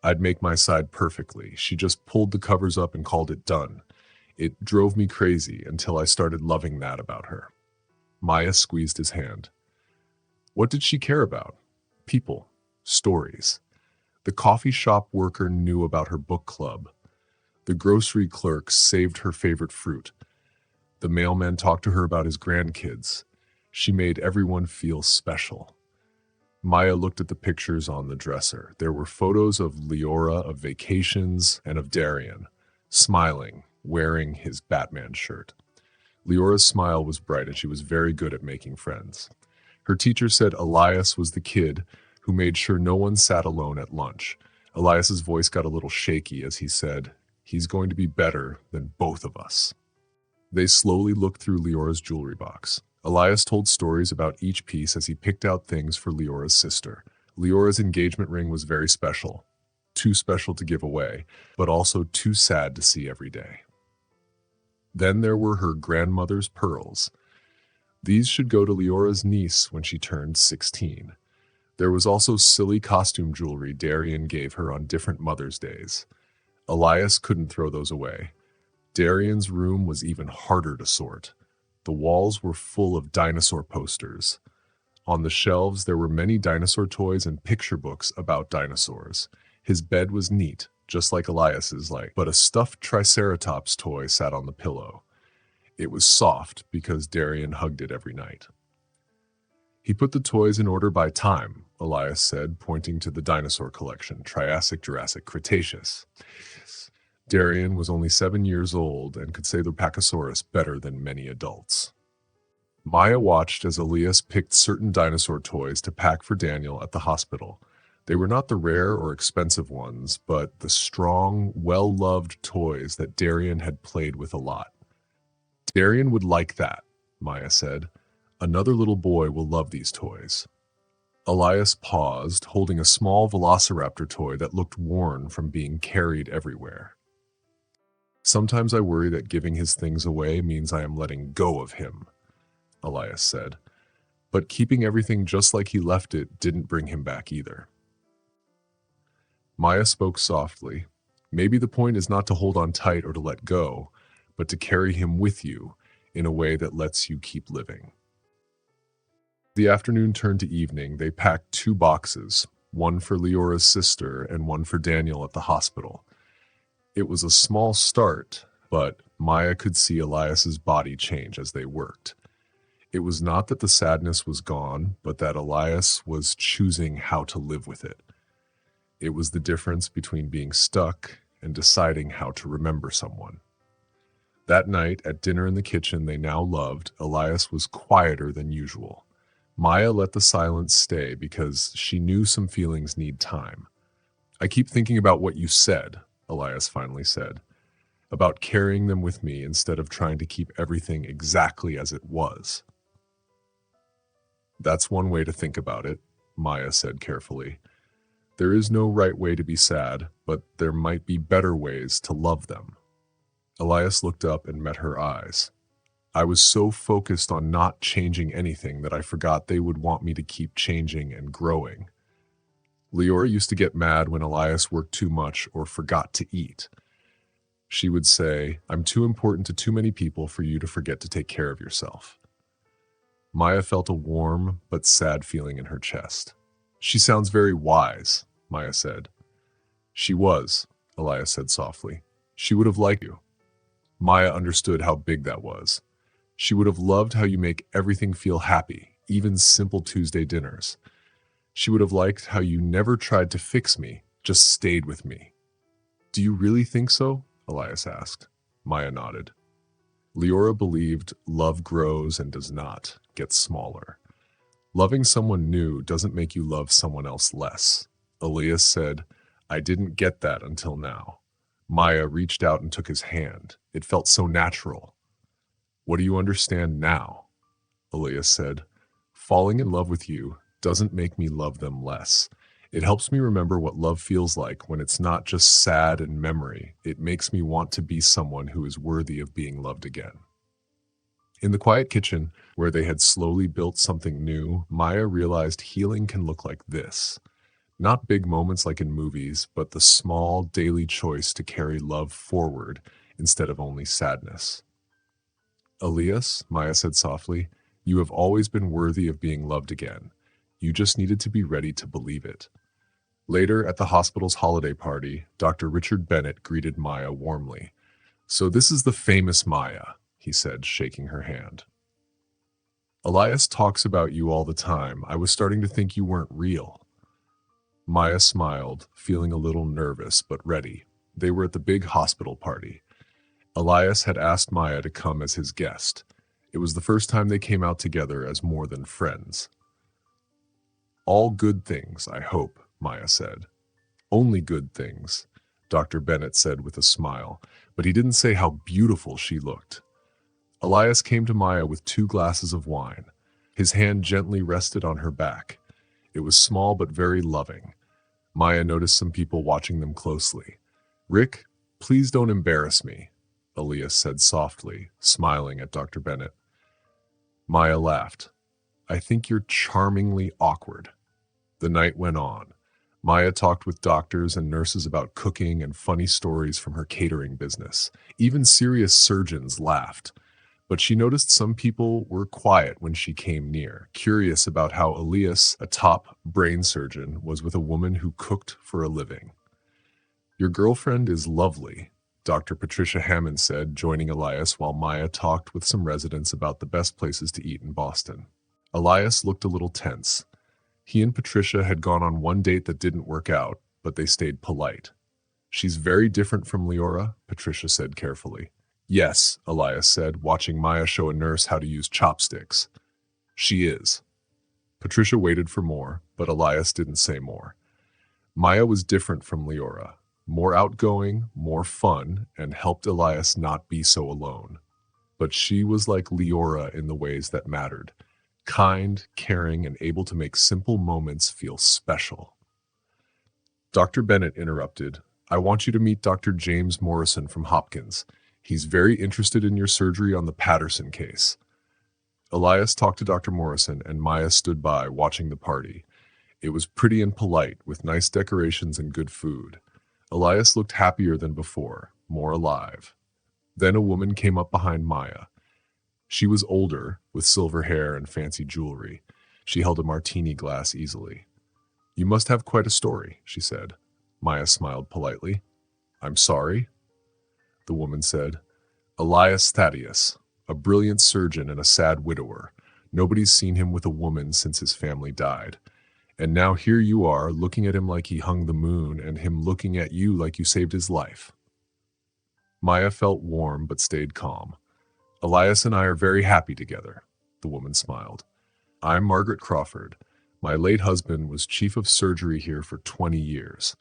"I'd make my side perfectly. She just pulled the covers up and called it done. It drove me crazy until I started loving that about her." Maya squeezed his hand. What did she care about? People. Stories. The coffee shop worker knew about her book club. The grocery clerk saved her favorite fruit. The mailman talked to her about his grandkids. She made everyone feel special. Maya looked at the pictures on the dresser. There were photos of Leora, of vacations, and of Darian, smiling, wearing his Batman shirt. Leora's smile was bright, and she was very good at making friends. Her teacher said Elias was the kid who made sure no one sat alone at lunch. Elias's voice got a little shaky as he said, "He's going to be better than both of us." They slowly looked through Leora's jewelry box. Elias told stories about each piece as he picked out things for Leora's sister. Leora's engagement ring was very special. Too special to give away, but also too sad to see every day. Then there were her grandmother's pearls. These should go to Leora's niece when she turned 16. There was also silly costume jewelry Darian gave her on different Mother's Days. Elias couldn't throw those away. Darian's room was even harder to sort. The walls were full of dinosaur posters. On the shelves, there were many dinosaur toys and picture books about dinosaurs. His bed was neat, just like Elias's, but a stuffed Triceratops toy sat on the pillow. It was soft because Darian hugged it every night. He put the toys in order by time, Elias said, pointing to the dinosaur collection, Triassic, Jurassic, Cretaceous. Darian was only 7 years old and could say the Pachosaurus better than many adults. Maya watched as Elias picked certain dinosaur toys to pack for Daniel at the hospital. They were not the rare or expensive ones, but the strong, well-loved toys that Darian had played with a lot. "Darian would like that," Maya said. "Another little boy will love these toys." Elias paused, holding a small velociraptor toy that looked worn from being carried everywhere. "Sometimes I worry that giving his things away means I am letting go of him," Elias said. But keeping everything just like he left it didn't bring him back either. Maya spoke softly. "Maybe the point is not to hold on tight or to let go, but to carry him with you in a way that lets you keep living." The afternoon turned to evening. They packed 2 boxes, one for Leora's sister and one for Daniel at the hospital. It was a small start, but Maya could see Elias's body change as they worked. It was not that the sadness was gone, but that Elias was choosing how to live with it. It was the difference between being stuck and deciding how to remember someone. That night, at dinner in the kitchen they now loved, Elias was quieter than usual. Maya let the silence stay because she knew some feelings need time. "I keep thinking about what you said," Elias finally said, "about carrying them with me instead of trying to keep everything exactly as it was." "That's one way to think about it," Maya said carefully. "There is no right way to be sad, but there might be better ways to love them." Elias looked up and met her eyes. "I was so focused on not changing anything that I forgot they would want me to keep changing and growing." Leora used to get mad when Elias worked too much or forgot to eat. She would say, "I'm too important to too many people for you to forget to take care of yourself." Maya felt a warm but sad feeling in her chest. She sounds very wise, Maya said. She was, Elias said softly. She would have liked you. Maya understood how big that was. She would have loved how you make everything feel happy, even simple Tuesday dinners. She would have liked how you never tried to fix me, just stayed with me. Do you really think so? Elias asked. Maya nodded. Leora believed love grows and does not get smaller. Loving someone new doesn't make you love someone else less. Elias said, I didn't get that until now. Maya reached out and took his hand. It felt so natural. What do you understand now? Elias said, falling in love with you doesn't make me love them less. It helps me remember what love feels like when it's not just sad and memory. It makes me want to be someone who is worthy of being loved again. In the quiet kitchen, where they had slowly built something new, Maya realized healing can look like this. Not big moments like in movies, but the small daily choice to carry love forward instead of only sadness. Elias, Maya said softly, you have always been worthy of being loved again. You just needed to be ready to believe it. Later, at the hospital's holiday party, Dr. Richard Bennett greeted Maya warmly. So this is the famous Maya, he said, shaking her hand. Elias talks about you all the time. I was starting to think you weren't real. Maya smiled, feeling a little nervous but ready. They were at the big hospital party. Elias had asked Maya to come as his guest. It was the first time they came out together as more than friends. All good things, I hope, Maya said. Only good things, Dr. Bennett said with a smile, but he didn't say how beautiful she looked. Elias came to Maya with 2 glasses of wine. His hand gently rested on her back. It was small but very loving. Maya noticed some people watching them closely. Rick, please don't embarrass me, Elias said softly, smiling at Dr. Bennett. Maya laughed. I think you're charmingly awkward. The night went on. Maya talked with doctors and nurses about cooking and funny stories from her catering business. Even serious surgeons laughed. But she noticed some people were quiet when she came near, curious about how Elias, a top brain surgeon, was with a woman who cooked for a living. Your girlfriend is lovely, Dr. Patricia Hammond said, joining Elias while Maya talked with some residents about the best places to eat in Boston. Elias looked a little tense. He and Patricia had gone on one date that didn't work out, but they stayed polite. She's very different from Leora, Patricia said carefully. Yes, Elias said, watching Maya show a nurse how to use chopsticks. She is. Patricia waited for more, but Elias didn't say more. Maya was different from Leora, more outgoing, more fun, and helped Elias not be so alone. But she was like Leora in the ways that mattered, kind, caring, and able to make simple moments feel special. Dr. Bennett interrupted. I want you to meet Dr. James Morrison from Hopkins. He's very interested in your surgery on the Patterson case. Elias talked to Dr. Morrison, and Maya stood by, watching the party. It was pretty and polite, with nice decorations and good food. Elias looked happier than before, more alive. Then a woman came up behind Maya. She was older, with silver hair and fancy jewelry. She held a martini glass easily. You must have quite a story, she said. Maya smiled politely. I'm sorry, the woman said. Elias Thaddeus, a brilliant surgeon and a sad widower. Nobody's seen him with a woman since his family died. And now here you are, looking at him like he hung the moon, and him looking at you like you saved his life. Maya felt warm but stayed calm. Elias and I are very happy together, the woman smiled. I'm Margaret Crawford. My late husband was chief of surgery here for 20 years.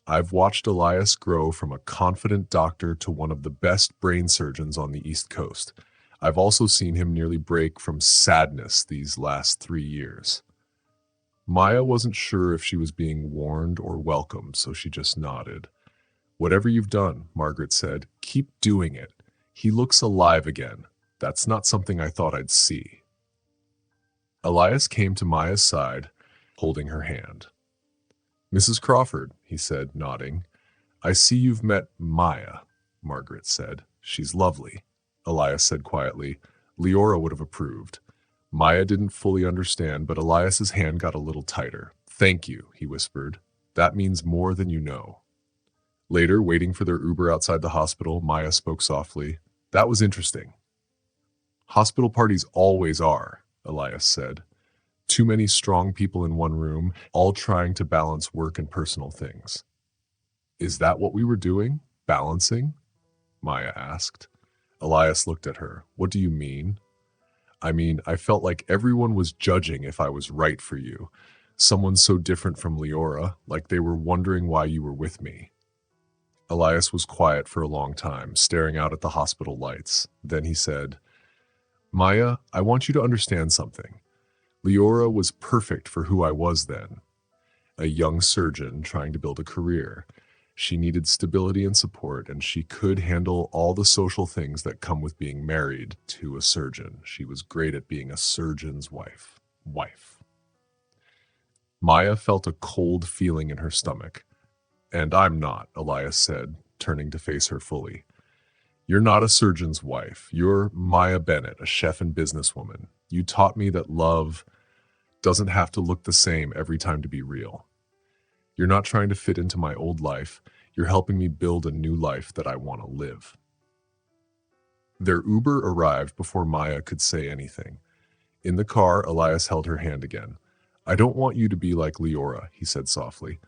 I've watched Elias grow from a confident doctor to one of the best brain surgeons on the East Coast. I've also seen him nearly break from sadness these last 3 years. Maya wasn't sure if she was being warned or welcomed, so she just nodded. Whatever you've done, Margaret said, keep doing it. He looks alive again. That's not something I thought I'd see. Elias came to Maya's side, holding her hand. Mrs. Crawford, he said, nodding. I see you've met Maya, Margaret said. She's lovely. Elias said quietly. Leora would have approved. Maya didn't fully understand, but Elias's hand got a little tighter. "Thank you," he whispered. "That means more than you know." Later, waiting for their Uber outside the hospital, Maya spoke softly. "That was interesting." "Hospital parties always are," Elias said. "Too many strong people in one room, all trying to balance work and personal things." "Is that what we were doing? Balancing?" Maya asked. Elias looked at her. "What do you mean?" "I mean, I felt like everyone was judging if I was right for you. Someone so different from Leora, like they were wondering why you were with me." Elias was quiet for a long time, staring out at the hospital lights. Then he said, "Maya, I want you to understand something. Leora was perfect for who I was then. A young surgeon trying to build a career. She needed stability and support, and she could handle all the social things that come with being married to a surgeon. She was great at being a surgeon's wife. Maya felt a cold feeling in her stomach. "And I'm not," Elias said, turning to face her fully. "You're not a surgeon's wife. You're Maya Bennett, a chef and businesswoman. You taught me that love doesn't have to look the same every time to be real. You're not trying to fit into my old life. You're helping me build a new life that I want to live." Their Uber arrived before Maya could say anything. In the car, Elias held her hand again. "I don't want you to be like Leora," he said softly.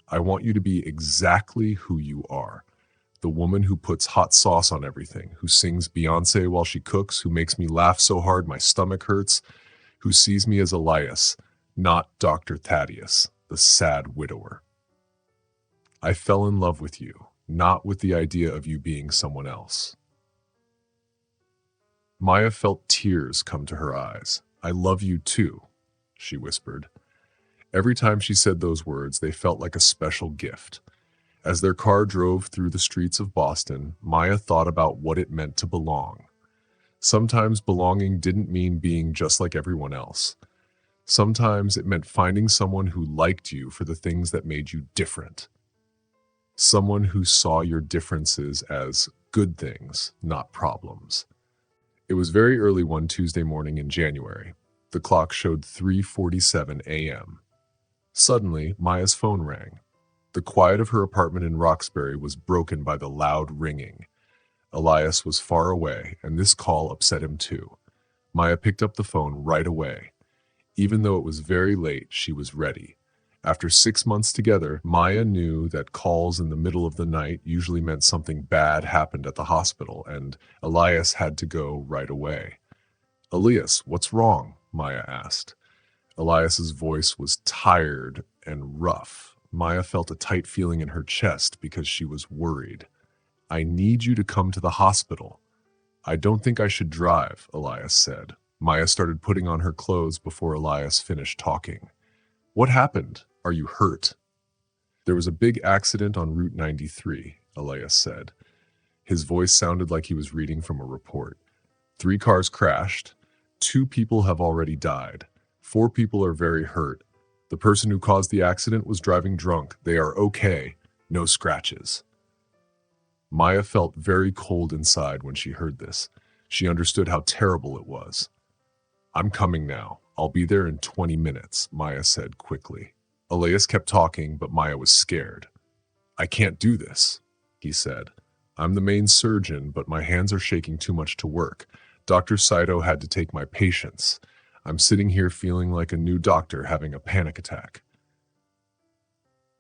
"I want you to be exactly who you are. The woman who puts hot sauce on everything, who sings Beyoncé while she cooks, who makes me laugh so hard my stomach hurts, who sees me as Elias, not Dr. Thaddeus, the sad widower. I fell in love with you, not with the idea of you being someone else." Maya felt tears come to her eyes. "I love you too," she whispered. Every time she said those words, they felt like a special gift. As their car drove through the streets of Boston, Maya thought about what it meant to belong. Sometimes belonging didn't mean being just like everyone else. Sometimes it meant finding someone who liked you for the things that made you different. Someone who saw your differences as good things, not problems. It was very early one Tuesday morning in January. The clock showed 3:47 a.m. Suddenly, Maya's phone rang. The quiet of her apartment in Roxbury was broken by the loud ringing. Elias was far away, and this call upset him too. Maya picked up the phone right away. Even though it was very late, she was ready. After 6 months together, Maya knew that calls in the middle of the night usually meant something bad happened at the hospital, and Elias had to go right away. "Elias, what's wrong?" Maya asked. Elias's voice was tired and rough. Maya felt a tight feeling in her chest because she was worried. "I need you to come to the hospital." "I don't think I should drive," Elias said. Maya started putting on her clothes before Elias finished talking. "What happened? Are you hurt?" "There was a big accident on Route 93, Elias said. His voice sounded like he was reading from a report. "3 cars crashed. 2 people have already died. 4 people are very hurt. The person who caused the accident was driving drunk. They are okay. No scratches." Maya felt very cold inside when she heard this. She understood how terrible it was. "I'm coming now. I'll be there in 20 minutes, Maya said quickly. Elias kept talking, but Maya was scared. "I can't do this," he said. "I'm the main surgeon, but my hands are shaking too much to work. Dr. Saito had to take my patients. I'm sitting here feeling like a new doctor having a panic attack."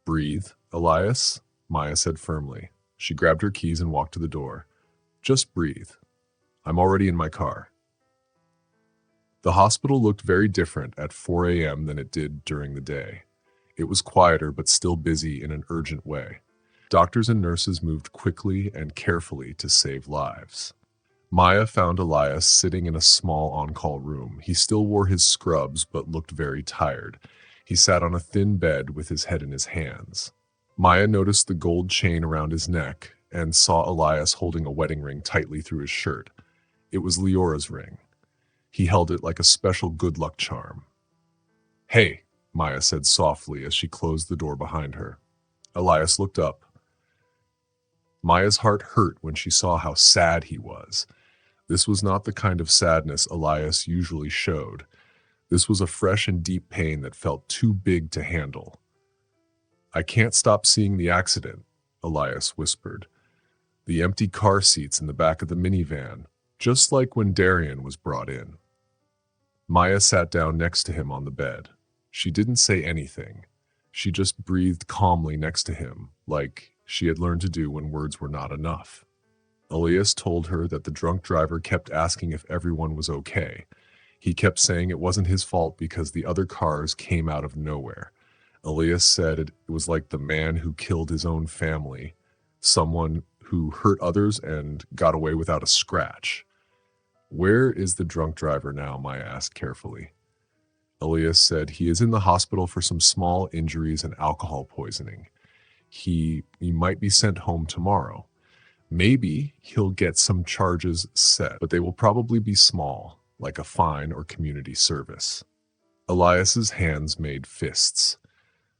"Breathe, Elias," Maya said firmly. She grabbed her keys and walked to the door. "Just breathe. I'm already in my car." The hospital looked very different at 4 a.m. than it did during the day. It was quieter but still busy in an urgent way. Doctors and nurses moved quickly and carefully to save lives. Maya found Elias sitting in a small on-call room. He still wore his scrubs but looked very tired. He sat on a thin bed with his head in his hands. Maya noticed the gold chain around his neck and saw Elias holding a wedding ring tightly through his shirt. It was Leora's ring. He held it like a special good luck charm. "Hey," Maya said softly as she closed the door behind her. Elias looked up. Maya's heart hurt when she saw how sad he was. This was not the kind of sadness Elias usually showed. This was a fresh and deep pain that felt too big to handle. "I can't stop seeing the accident," Elias whispered. "The empty car seats in the back of the minivan, just like when Darian was brought in." Maya sat down next to him on the bed. She didn't say anything. She just breathed calmly next to him, like she had learned to do when words were not enough. Elias told her that the drunk driver kept asking if everyone was okay. He kept saying it wasn't his fault because the other cars came out of nowhere. Elias said it was like the man who killed his own family, someone who hurt others and got away without a scratch. "Where is the drunk driver now?" Maya asked carefully. Elias said he is in the hospital for some small injuries and alcohol poisoning. He might be sent home tomorrow. Maybe he'll get some charges set, but they will probably be small, like a fine or community service. Elias's hands made fists.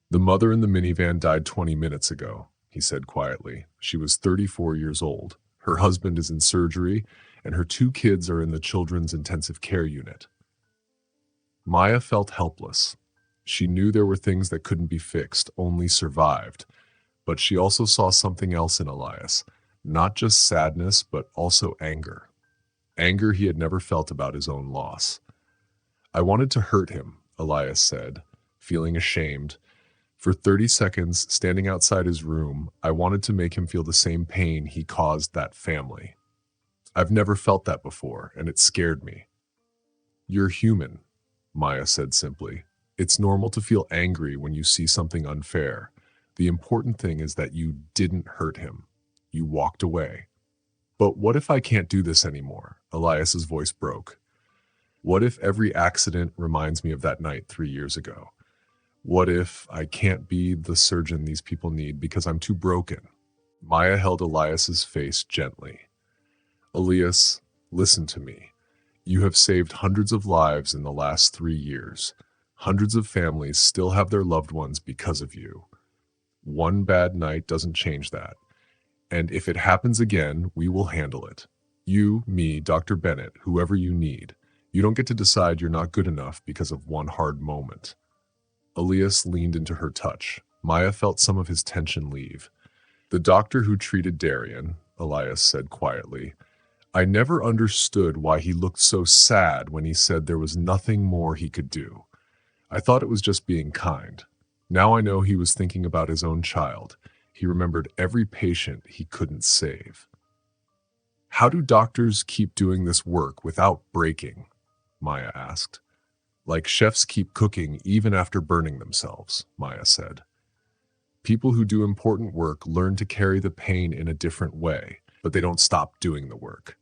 "The mother in the minivan died 20 minutes ago," he said quietly. "She was 34 years old. Her husband is in surgery, and her 2 kids are in the children's intensive care unit." Maya felt helpless. She knew there were things that couldn't be fixed, only survived. But she also saw something else in Elias, not just sadness, but also anger. Anger he had never felt about his own loss. "I wanted to hurt him," Elias said, feeling ashamed. "For 30 seconds, standing outside his room, I wanted to make him feel the same pain he caused that family. I've never felt that before, and it scared me." "You're human," Maya said simply. "It's normal to feel angry when you see something unfair. The important thing is that you didn't hurt him. You walked away." "But what if I can't do this anymore?" Elias's voice broke. "What if every accident reminds me of that night 3 years ago? What if I can't be the surgeon these people need because I'm too broken?" Maya held Elias's face gently. "Elias, listen to me. You have saved hundreds of lives in the last 3 years. Hundreds of families still have their loved ones because of you. One bad night doesn't change that. And if it happens again, we will handle it. You, me, Dr. Bennett, whoever you need. You don't get to decide you're not good enough because of one hard moment." Elias leaned into her touch. Maya felt some of his tension leave. "The doctor who treated Darian," Elias said quietly, "I never understood why he looked so sad when he said there was nothing more he could do. I thought it was just being kind. Now I know he was thinking about his own child. He remembered every patient he couldn't save." "How do doctors keep doing this work without breaking?" Maya asked. "Like chefs keep cooking even after burning themselves," Maya said. "People who do important work learn to carry the pain in a different way, but they don't stop doing the work."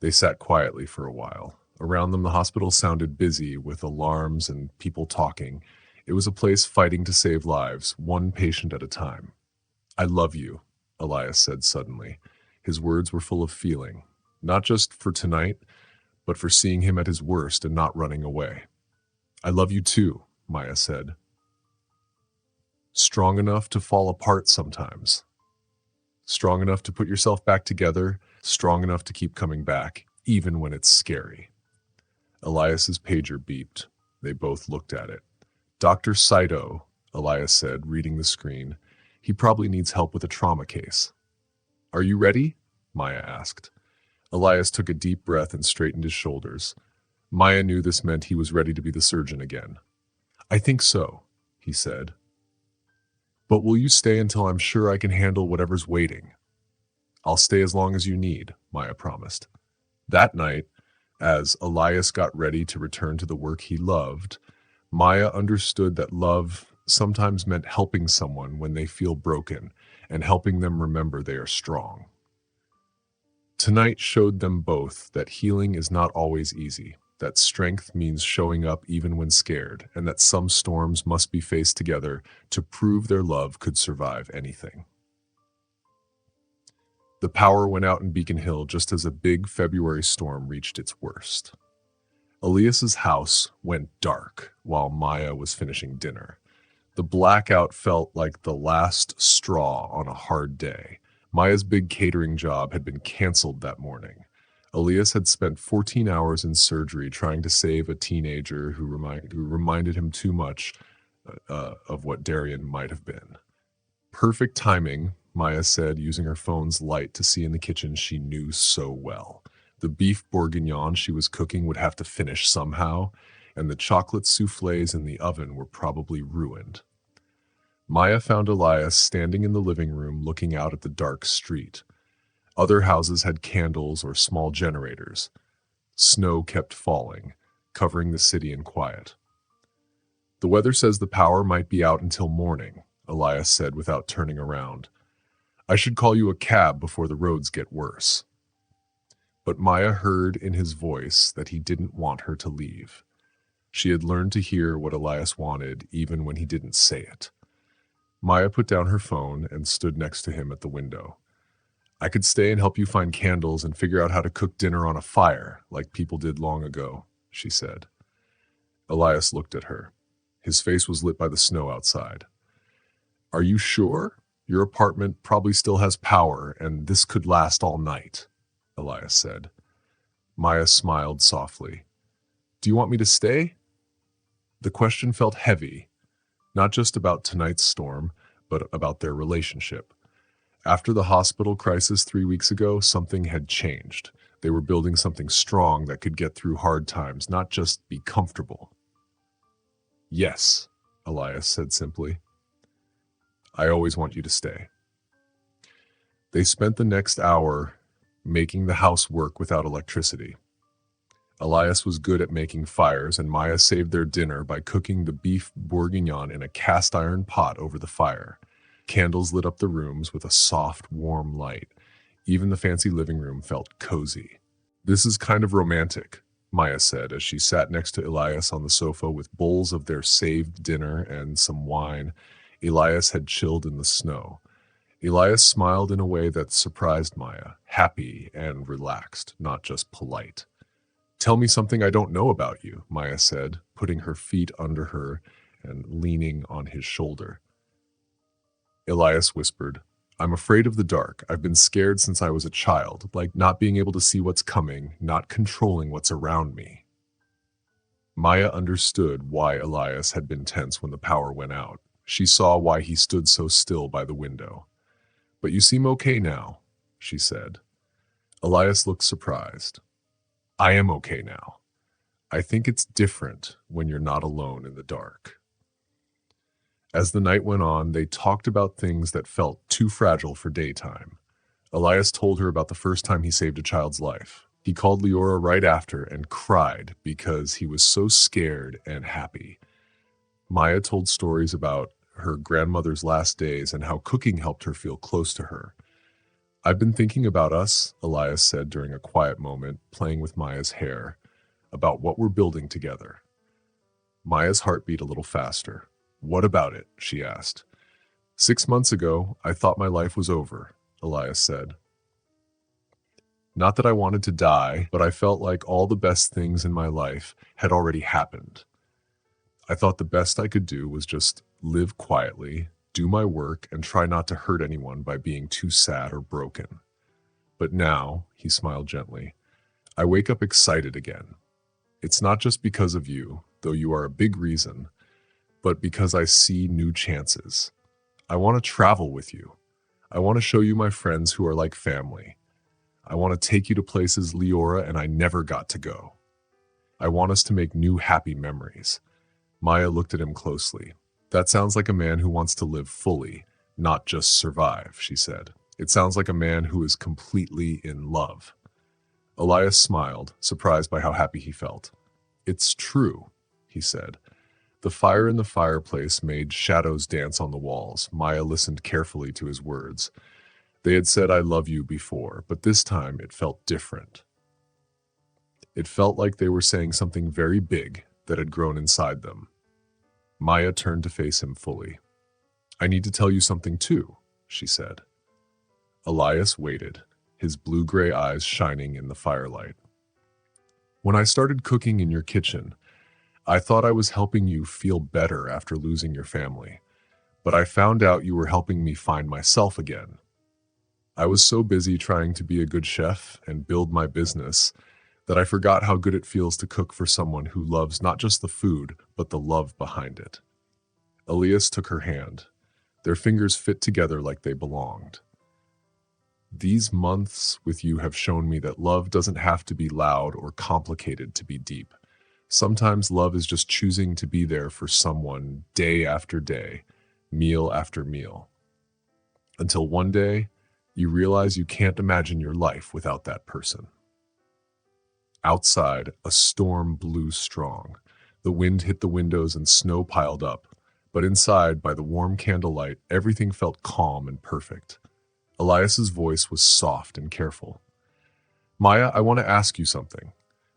They sat quietly for a while. Around them, the hospital sounded busy with alarms and people talking. It was a place fighting to save lives, one patient at a time. "I love you," Elias said suddenly. His words were full of feeling, not just for tonight, but for seeing him at his worst and not running away. "I love you too," Maya said. "Strong enough to fall apart sometimes. Strong enough to put yourself back together, strong enough to keep coming back, even when it's scary." Elias's pager beeped. They both looked at it. "Dr. Saito," Elias said, reading the screen. "He probably needs help with a trauma case." "Are you ready?" Maya asked. Elias took a deep breath and straightened his shoulders. Maya knew this meant he was ready to be the surgeon again. "I think so," he said. "But will you stay until I'm sure I can handle whatever's waiting?" "I'll stay as long as you need," Maya promised. That night, as Elias got ready to return to the work he loved, Maya understood that love sometimes meant helping someone when they feel broken and helping them remember they are strong. Tonight showed them both that healing is not always easy, that strength means showing up even when scared, and that some storms must be faced together to prove their love could survive anything. The power went out in Beacon Hill just as a big February storm reached its worst. Elias's house went dark while Maya was finishing dinner. The blackout felt like the last straw on a hard day. Maya's big catering job had been canceled that morning. Elias had spent 14 hours in surgery trying to save a teenager who reminded him too much of what Darian might have been. Perfect timing, Maya said, using her phone's light to see in the kitchen she knew so well. The beef bourguignon she was cooking would have to finish somehow, and the chocolate soufflés in the oven were probably ruined. Maya found Elias standing in the living room looking out at the dark street. Other houses had candles or small generators. Snow kept falling, covering the city in quiet. "The weather says the power might be out until morning," Elias said without turning around. "I should call you a cab before the roads get worse." But Maya heard in his voice that he didn't want her to leave. She had learned to hear what Elias wanted even when he didn't say it. Maya put down her phone and stood next to him at the window. "I could stay and help you find candles and figure out how to cook dinner on a fire, like people did long ago," she said. Elias looked at her. His face was lit by the snow outside. "Are you sure? Your apartment probably still has power, and this could last all night," Elias said. Maya smiled softly. "Do you want me to stay?" The question felt heavy, not just about tonight's storm, but about their relationship. After the hospital crisis 3 weeks ago, something had changed. They were building something strong that could get through hard times, not just be comfortable. "Yes," Elias said simply. "I always want you to stay." They spent the next hour making the house work without electricity. Elias was good at making fires, and Maya saved their dinner by cooking the beef bourguignon in a cast-iron pot over the fire. Candles lit up the rooms with a soft, warm light. Even the fancy living room felt cozy. "This is kind of romantic," Maya said as she sat next to Elias on the sofa with bowls of their saved dinner and some wine Elias had chilled in the snow. Elias smiled in a way that surprised Maya, happy and relaxed, not just polite. "Tell me something I don't know about you," Maya said, putting her feet under her and leaning on his shoulder. Elias whispered, "I'm afraid of the dark. I've been scared since I was a child, like not being able to see what's coming, not controlling what's around me." Maya understood why Elias had been tense when the power went out. She saw why he stood so still by the window. "But you seem okay now," she said. Elias looked surprised. "I am okay now. I think it's different when you're not alone in the dark." As the night went on, they talked about things that felt too fragile for daytime. Elias told her about the first time he saved a child's life. He called Leora right after and cried because he was so scared and happy. Maya told stories about her grandmother's last days and how cooking helped her feel close to her. "I've been thinking about us," Elias said during a quiet moment, playing with Maya's hair, "about what we're building together." Maya's heart beat a little faster. "What about it?" she asked. "6 months ago, I thought my life was over," Elias said. "Not that I wanted to die, but I felt like all the best things in my life had already happened. I thought the best I could do was just live quietly, do my work, and try not to hurt anyone by being too sad or broken. But now," he smiled gently, "I wake up excited again. It's not just because of you, though you are a big reason, but because I see new chances. I want to travel with you. I want to show you my friends who are like family. I want to take you to places Leora and I never got to go. I want us to make new happy memories." Maya looked at him closely. "That sounds like a man who wants to live fully, not just survive," she said. "It sounds like a man who is completely in love." Elias smiled, surprised by how happy he felt. "It's true," he said. The fire in the fireplace made shadows dance on the walls. Maya listened carefully to his words. They had said "I love you" before, but this time it felt different. It felt like they were saying something very big that had grown inside them. Maya turned to face him fully. "I need to tell you something too," she said. Elias waited, his blue-gray eyes shining in the firelight. "When I started cooking in your kitchen, I thought I was helping you feel better after losing your family, but I found out you were helping me find myself again." I was so busy trying to be a good chef and build my business that I forgot how good it feels to cook for someone who loves not just the food, but the love behind it. Elias took her hand. Their fingers fit together like they belonged. These months with you have shown me that love doesn't have to be loud or complicated to be deep. Sometimes love is just choosing to be there for someone day after day, meal after meal, until one day you realize you can't imagine your life without that person. Outside, a storm blew strong. The wind hit the windows and snow piled up, but inside, by the warm candlelight, everything felt calm and perfect. Elias's voice was soft and careful. Maya, I want to ask you something,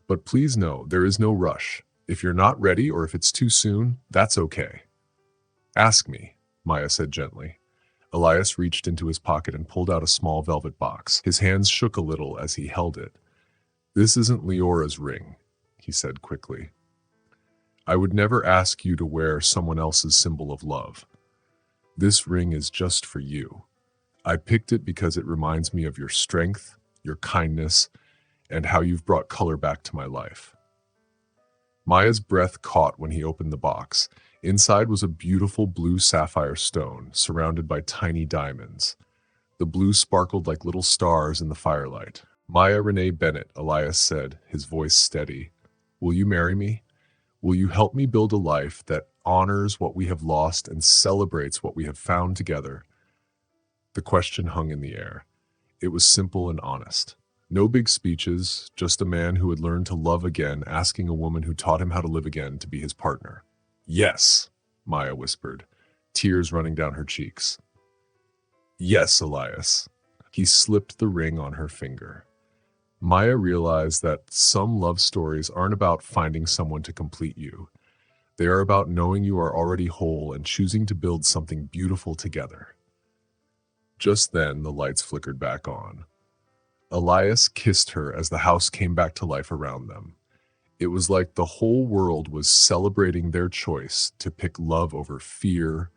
but please know there is no rush. If you're not ready or if it's too soon, that's okay. Ask me, Maya said gently. Elias reached into his pocket and pulled out a small velvet box. His hands shook a little as he held it. This isn't Leora's ring, he said quickly. I would never ask you to wear someone else's symbol of love. This ring is just for you. I picked it because it reminds me of your strength, your kindness, and how you've brought color back to my life. Maya's breath caught when he opened the box. Inside was a beautiful blue sapphire stone surrounded by tiny diamonds. The blue sparkled like little stars in the firelight. Maya Renee Bennett, Elias said, his voice steady. Will you marry me? Will you help me build a life that honors what we have lost and celebrates what we have found together? The question hung in the air. It was simple and honest. No big speeches, just a man who had learned to love again, asking a woman who taught him how to live again to be his partner. Yes, Maya whispered, tears running down her cheeks. Yes, Elias. He slipped the ring on her finger. Maya realized that some love stories aren't about finding someone to complete you. They are about knowing you are already whole and choosing to build something beautiful together. Just then, the lights flickered back on. Elias kissed her as the house came back to life around them. It was like the whole world was celebrating their choice to pick love over fear,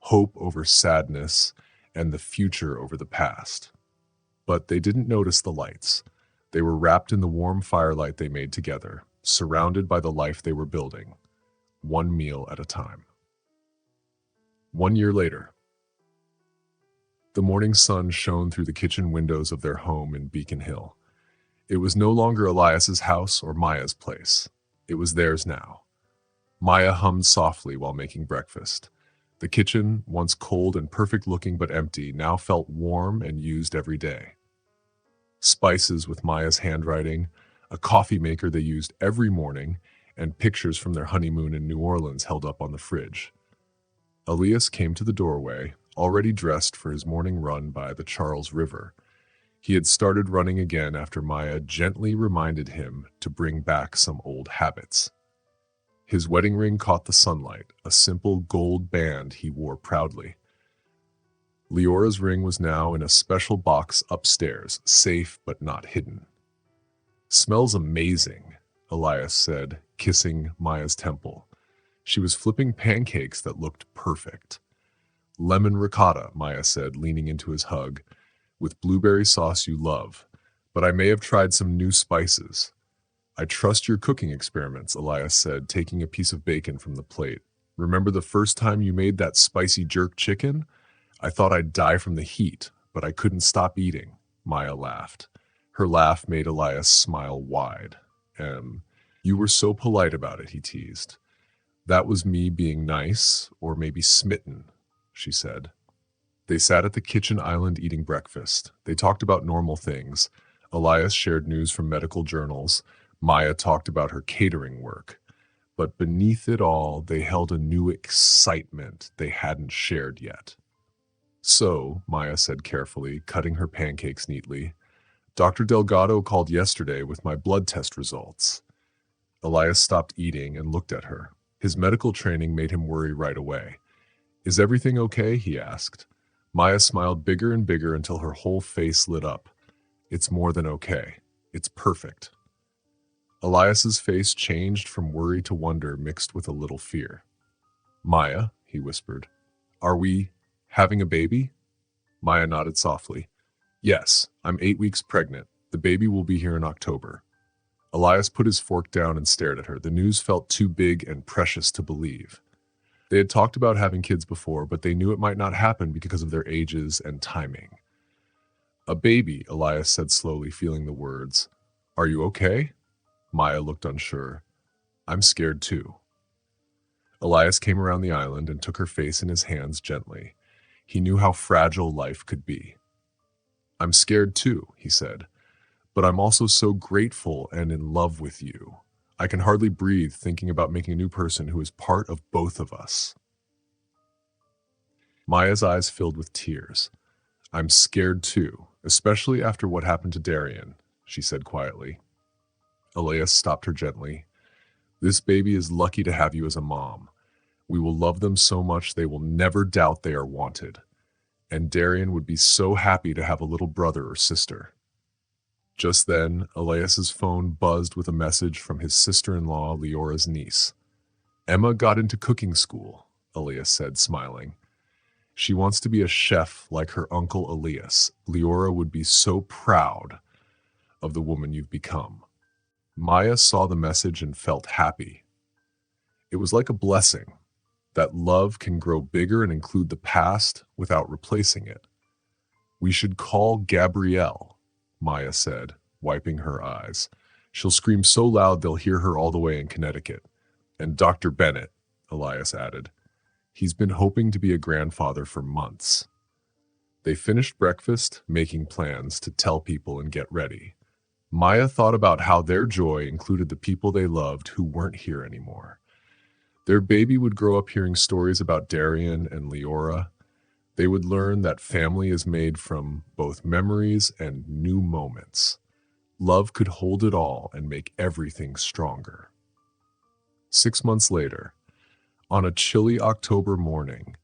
hope over sadness, and the future over the past. But they didn't notice the lights. They were wrapped in the warm firelight they made together, surrounded by the life they were building, one meal at a time. 1 year later, the morning sun shone through the kitchen windows of their home in Beacon Hill. It was no longer Elias's house or Maya's place. It was theirs now. Maya hummed softly while making breakfast. The kitchen, once cold and perfect-looking but empty, now felt warm and used every day. Spices with Maya's handwriting, a coffee maker they used every morning, and pictures from their honeymoon in New Orleans held up on the fridge. Elias came to the doorway, already dressed for his morning run by the Charles River. He had started running again after Maya gently reminded him to bring back some old habits. His wedding ring caught the sunlight, a simple gold band he wore proudly. Leora's ring was now in a special box upstairs, safe but not hidden. Smells amazing, Elias said, kissing Maya's temple. She was flipping pancakes that looked perfect. Lemon ricotta, Maya said, leaning into his hug, with blueberry sauce you love, but I may have tried some new spices. I trust your cooking experiments, Elias said, taking a piece of bacon from the plate. Remember the first time you made that spicy jerk chicken? I thought I'd die from the heat, but I couldn't stop eating, Maya laughed. Her laugh made Elias smile wide. You were so polite about it, he teased. That was me being nice, or maybe smitten, she said. They sat at the kitchen island eating breakfast. They talked about normal things. Elias shared news from medical journals. Maya talked about her catering work. But beneath it all, they held a new excitement they hadn't shared yet. So, Maya said carefully, cutting her pancakes neatly, Dr. Delgado called yesterday with my blood test results. Elias stopped eating and looked at her. His medical training made him worry right away. Is everything okay? He asked. Maya smiled bigger and bigger until her whole face lit up. It's more than okay. It's perfect. Elias's face changed from worry to wonder mixed with a little fear. Maya, he whispered, are we having a baby? Maya nodded softly. Yes, I'm 8 weeks pregnant. The baby will be here in October. Elias put his fork down and stared at her. The news felt too big and precious to believe. They had talked about having kids before, but they knew it might not happen because of their ages and timing. A baby, Elias said slowly, feeling the words. Are you okay? Maya looked unsure. I'm scared too. Elias came around the island and took her face in his hands gently. He knew how fragile life could be. I'm scared too, he said, but I'm also so grateful and in love with you. I can hardly breathe thinking about making a new person who is part of both of us. Maya's eyes filled with tears. I'm scared too, especially after what happened to Darian, she said quietly. Elias stopped her gently. This baby is lucky to have you as a mom. We will love them so much they will never doubt they are wanted. And Darian would be so happy to have a little brother or sister. Just then, Elias's phone buzzed with a message from his sister-in-law, Leora's niece. Emma got into cooking school, Elias said, smiling. She wants to be a chef like her uncle Elias. Leora would be so proud of the woman you've become. Maya saw the message and felt happy. It was like a blessing, that love can grow bigger and include the past without replacing it. We should call Gabrielle, Maya said, wiping her eyes. She'll scream so loud they'll hear her all the way in Connecticut. And Dr. Bennett, Elias added. He's been hoping to be a grandfather for months. They finished breakfast, making plans to tell people and get ready. Maya thought about how their joy included the people they loved who weren't here anymore. Their baby would grow up hearing stories about Darian and Leora. They would learn that family is made from both memories and new moments. Love could hold it all and make everything stronger. 6 months later, on a chilly October morning,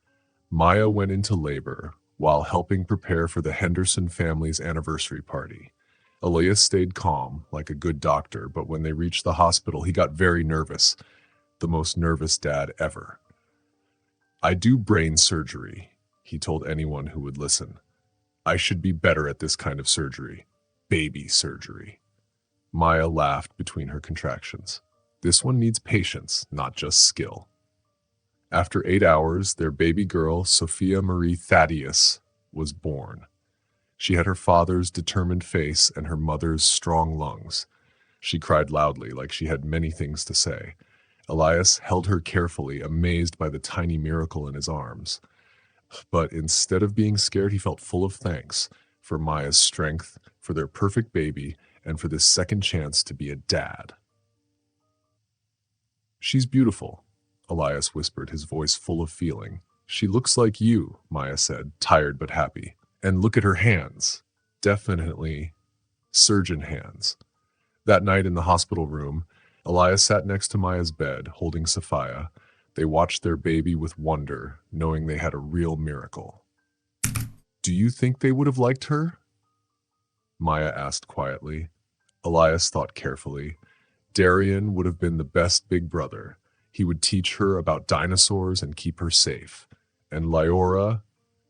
Maya went into labor while helping prepare for the Henderson family's anniversary party. Elias stayed calm, like a good doctor, but when they reached the hospital, he got very nervous, the most nervous dad ever. I do brain surgery, he told anyone who would listen. I should be better at this kind of surgery. Baby surgery. Maya laughed between her contractions. This one needs patience, not just skill. After 8 hours, their baby girl, Sophia Marie Thaddeus, was born. She had her father's determined face and her mother's strong lungs. She cried loudly, like she had many things to say. Elias held her carefully, amazed by the tiny miracle in his arms. But instead of being scared, he felt full of thanks for Maya's strength, for their perfect baby, and for this second chance to be a dad. She's beautiful, Elias whispered, his voice full of feeling. She looks like you, Maya said, tired but happy. And look at her hands. Definitely surgeon hands. That night in the hospital room, Elias sat next to Maya's bed, holding Sophia. They watched their baby with wonder, knowing they had a real miracle. Do you think they would have liked her? Maya asked quietly. Elias thought carefully. Darian would have been the best big brother. He would teach her about dinosaurs and keep her safe. And Leora,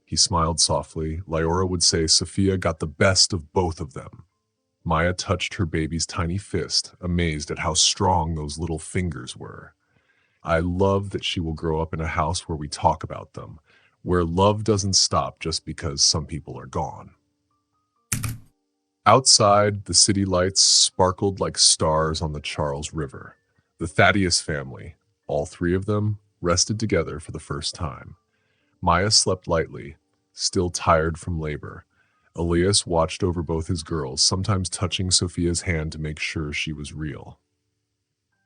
he smiled softly, Leora would say Sophia got the best of both of them. Maya touched her baby's tiny fist, amazed at how strong those little fingers were. I love that she will grow up in a house where we talk about them, where love doesn't stop just because some people are gone. Outside, the city lights sparkled like stars on the Charles River. The Thaddeus family, all three of them, rested together for the first time. Maya slept lightly, still tired from labor. Elias watched over both his girls, sometimes touching Sophia's hand to make sure she was real.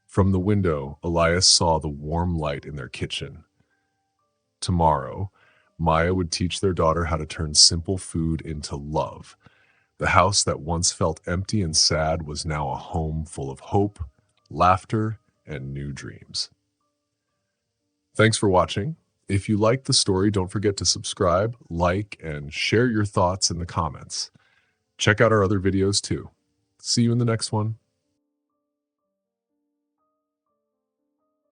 From the window, Elias saw the warm light in their kitchen. Tomorrow, Maya would teach their daughter how to turn simple food into love. The house that once felt empty and sad was now a home full of hope, laughter, and new dreams. Thanks for watching. If you liked the story, don't forget to subscribe, like, and share your thoughts in the comments. Check out our other videos too. See you in the next one.